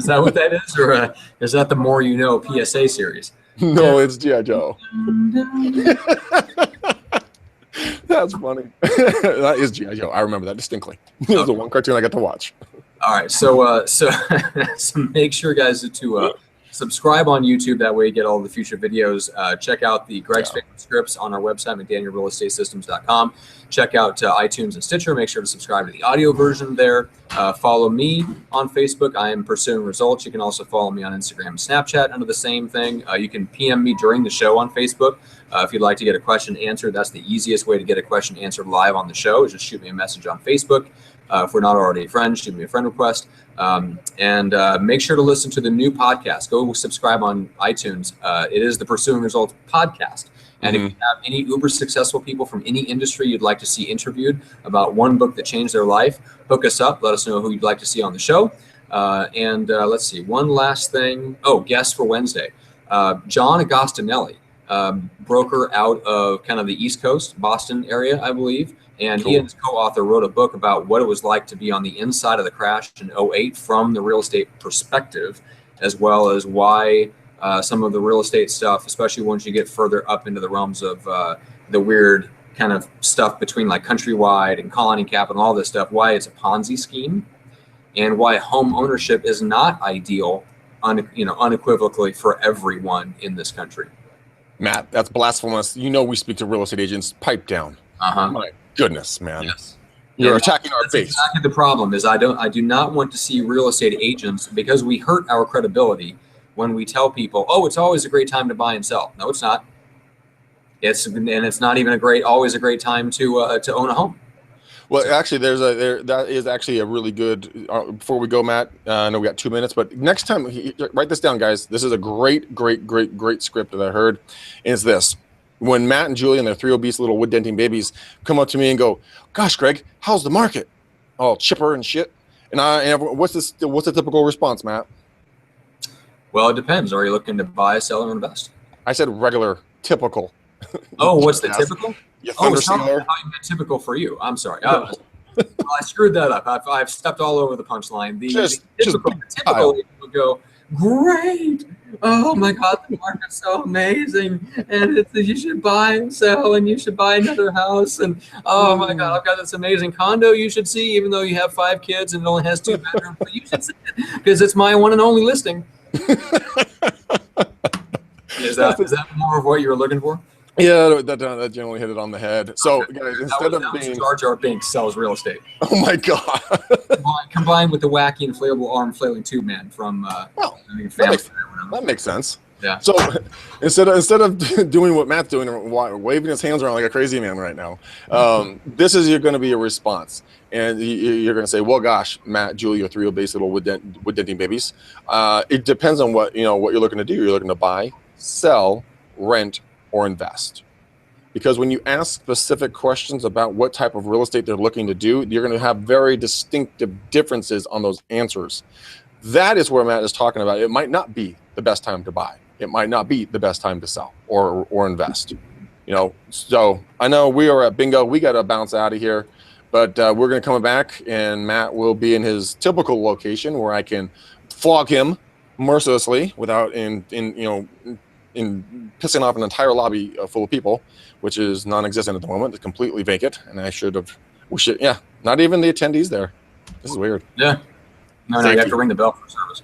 that what that is? Or is that the More You Know PSA series? No, it's G.I. Joe. That's funny. That is G.I. Joe. I remember that distinctly. It was the one cartoon I got to watch. All right. So make sure, guys, to subscribe on YouTube. That way you get all the future videos. Check out the Greg's Favorite Scripts on our website, McDanielRealEstateSystems.com. Check out iTunes and Stitcher. Make sure to subscribe to the audio version there. Follow me on Facebook. I am Pursuing Results. You can also follow me on Instagram and Snapchat under the same thing. You can PM me during the show on Facebook. If you'd like to get a question answered, that's the easiest way to get a question answered live on the show, is just shoot me a message on Facebook. If we're not already friends, shoot me a friend request. And make sure to listen to the new podcast. Go subscribe on iTunes. It is the Pursuing Results podcast. And if you have any uber successful people from any industry you'd like to see interviewed about one book that changed their life, hook us up. Let us know who you'd like to see on the show. And let's see, one last thing. Oh, guest for Wednesday. John Agostinelli, broker out of kind of the East Coast, Boston area, I believe. And he and his co-author wrote a book about what it was like to be on the inside of the crash in 2008 from the real estate perspective, as well as why some of the real estate stuff, especially once you get further up into the realms of the weird kind of stuff between like Countrywide and Colony Capital and all this stuff, why it's a Ponzi scheme, and why home ownership is not ideal, unequivocally for everyone in this country. Matt, that's blasphemous. We speak to real estate agents. Pipe down. My goodness, man. Yes. You're attacking our base. Exactly the problem is I do not want to see real estate agents, because we hurt our credibility when we tell people, oh, it's always a great time to buy and sell. No, it's not. It's not even always a great time to own a home. Well, actually, that is actually a really good. Before we go, Matt, I know we got 2 minutes, but next time, write this down, guys. This is a great script that I heard. And it's this: when Matt and Julie and their 3 obese little wood denting babies come up to me and go, "Gosh, Greg, how's the market?" All chipper and shit. And what's the typical response, Matt? Well, it depends. Are you looking to buy, sell, or invest? I said regular, typical. Oh, what's the typical? Sorry, I meant typical for you. I'm sorry. Well, I screwed that up. I've stepped all over the punchline. The typical would go, great. Oh my God, the market's so amazing, and you should buy and sell, and you should buy another house, and oh my God, I've got this amazing condo you should see, even though you have 5 kids and it only has 2 bedrooms, but you should see it because it's my one and only listing. Is that more of what you were looking for? Yeah, that generally hit it on the head. So, guys, instead of being Jar Jar Binks sells real estate. Oh my God! Combined with the wacky inflatable arm flailing tube man from that makes sense. Yeah. So instead of doing what Matt's doing, waving his hands around like a crazy man right now, this is going to be a response, and you're going to say, "Well, gosh, Matt, Julie, your 3 obese little wood denting babies." It depends on what what you're looking to do. You're looking to buy, sell, rent, or invest. Because when you ask specific questions about what type of real estate they're looking to do, you're going to have very distinctive differences on those answers. That is where Matt is talking about. It might not be the best time to buy. It might not be the best time to sell or invest. So I know we are at bingo. We got to bounce out of here, but we're going to come back, and Matt will be in his typical location where I can flog him mercilessly without in pissing off an entire lobby full of people, which is non-existent at the moment. It's completely vacant, and not even the attendees there. This is weird. Yeah. No, you have to ring the bell for service.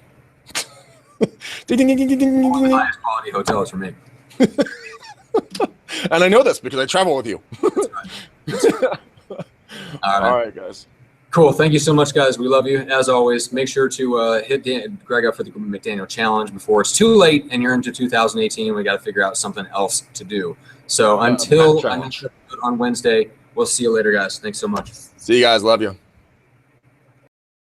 The highest quality hotels for me. And I know this because I travel with you. That's right. All right, guys. Cool. Thank you so much, guys. We love you as always. Make sure to hit Greg up for the McDaniel Challenge before it's too late and you're into 2018 and we got to figure out something else to do. So until on Wednesday, we'll see you later, guys. Thanks so much. See you guys. Love you.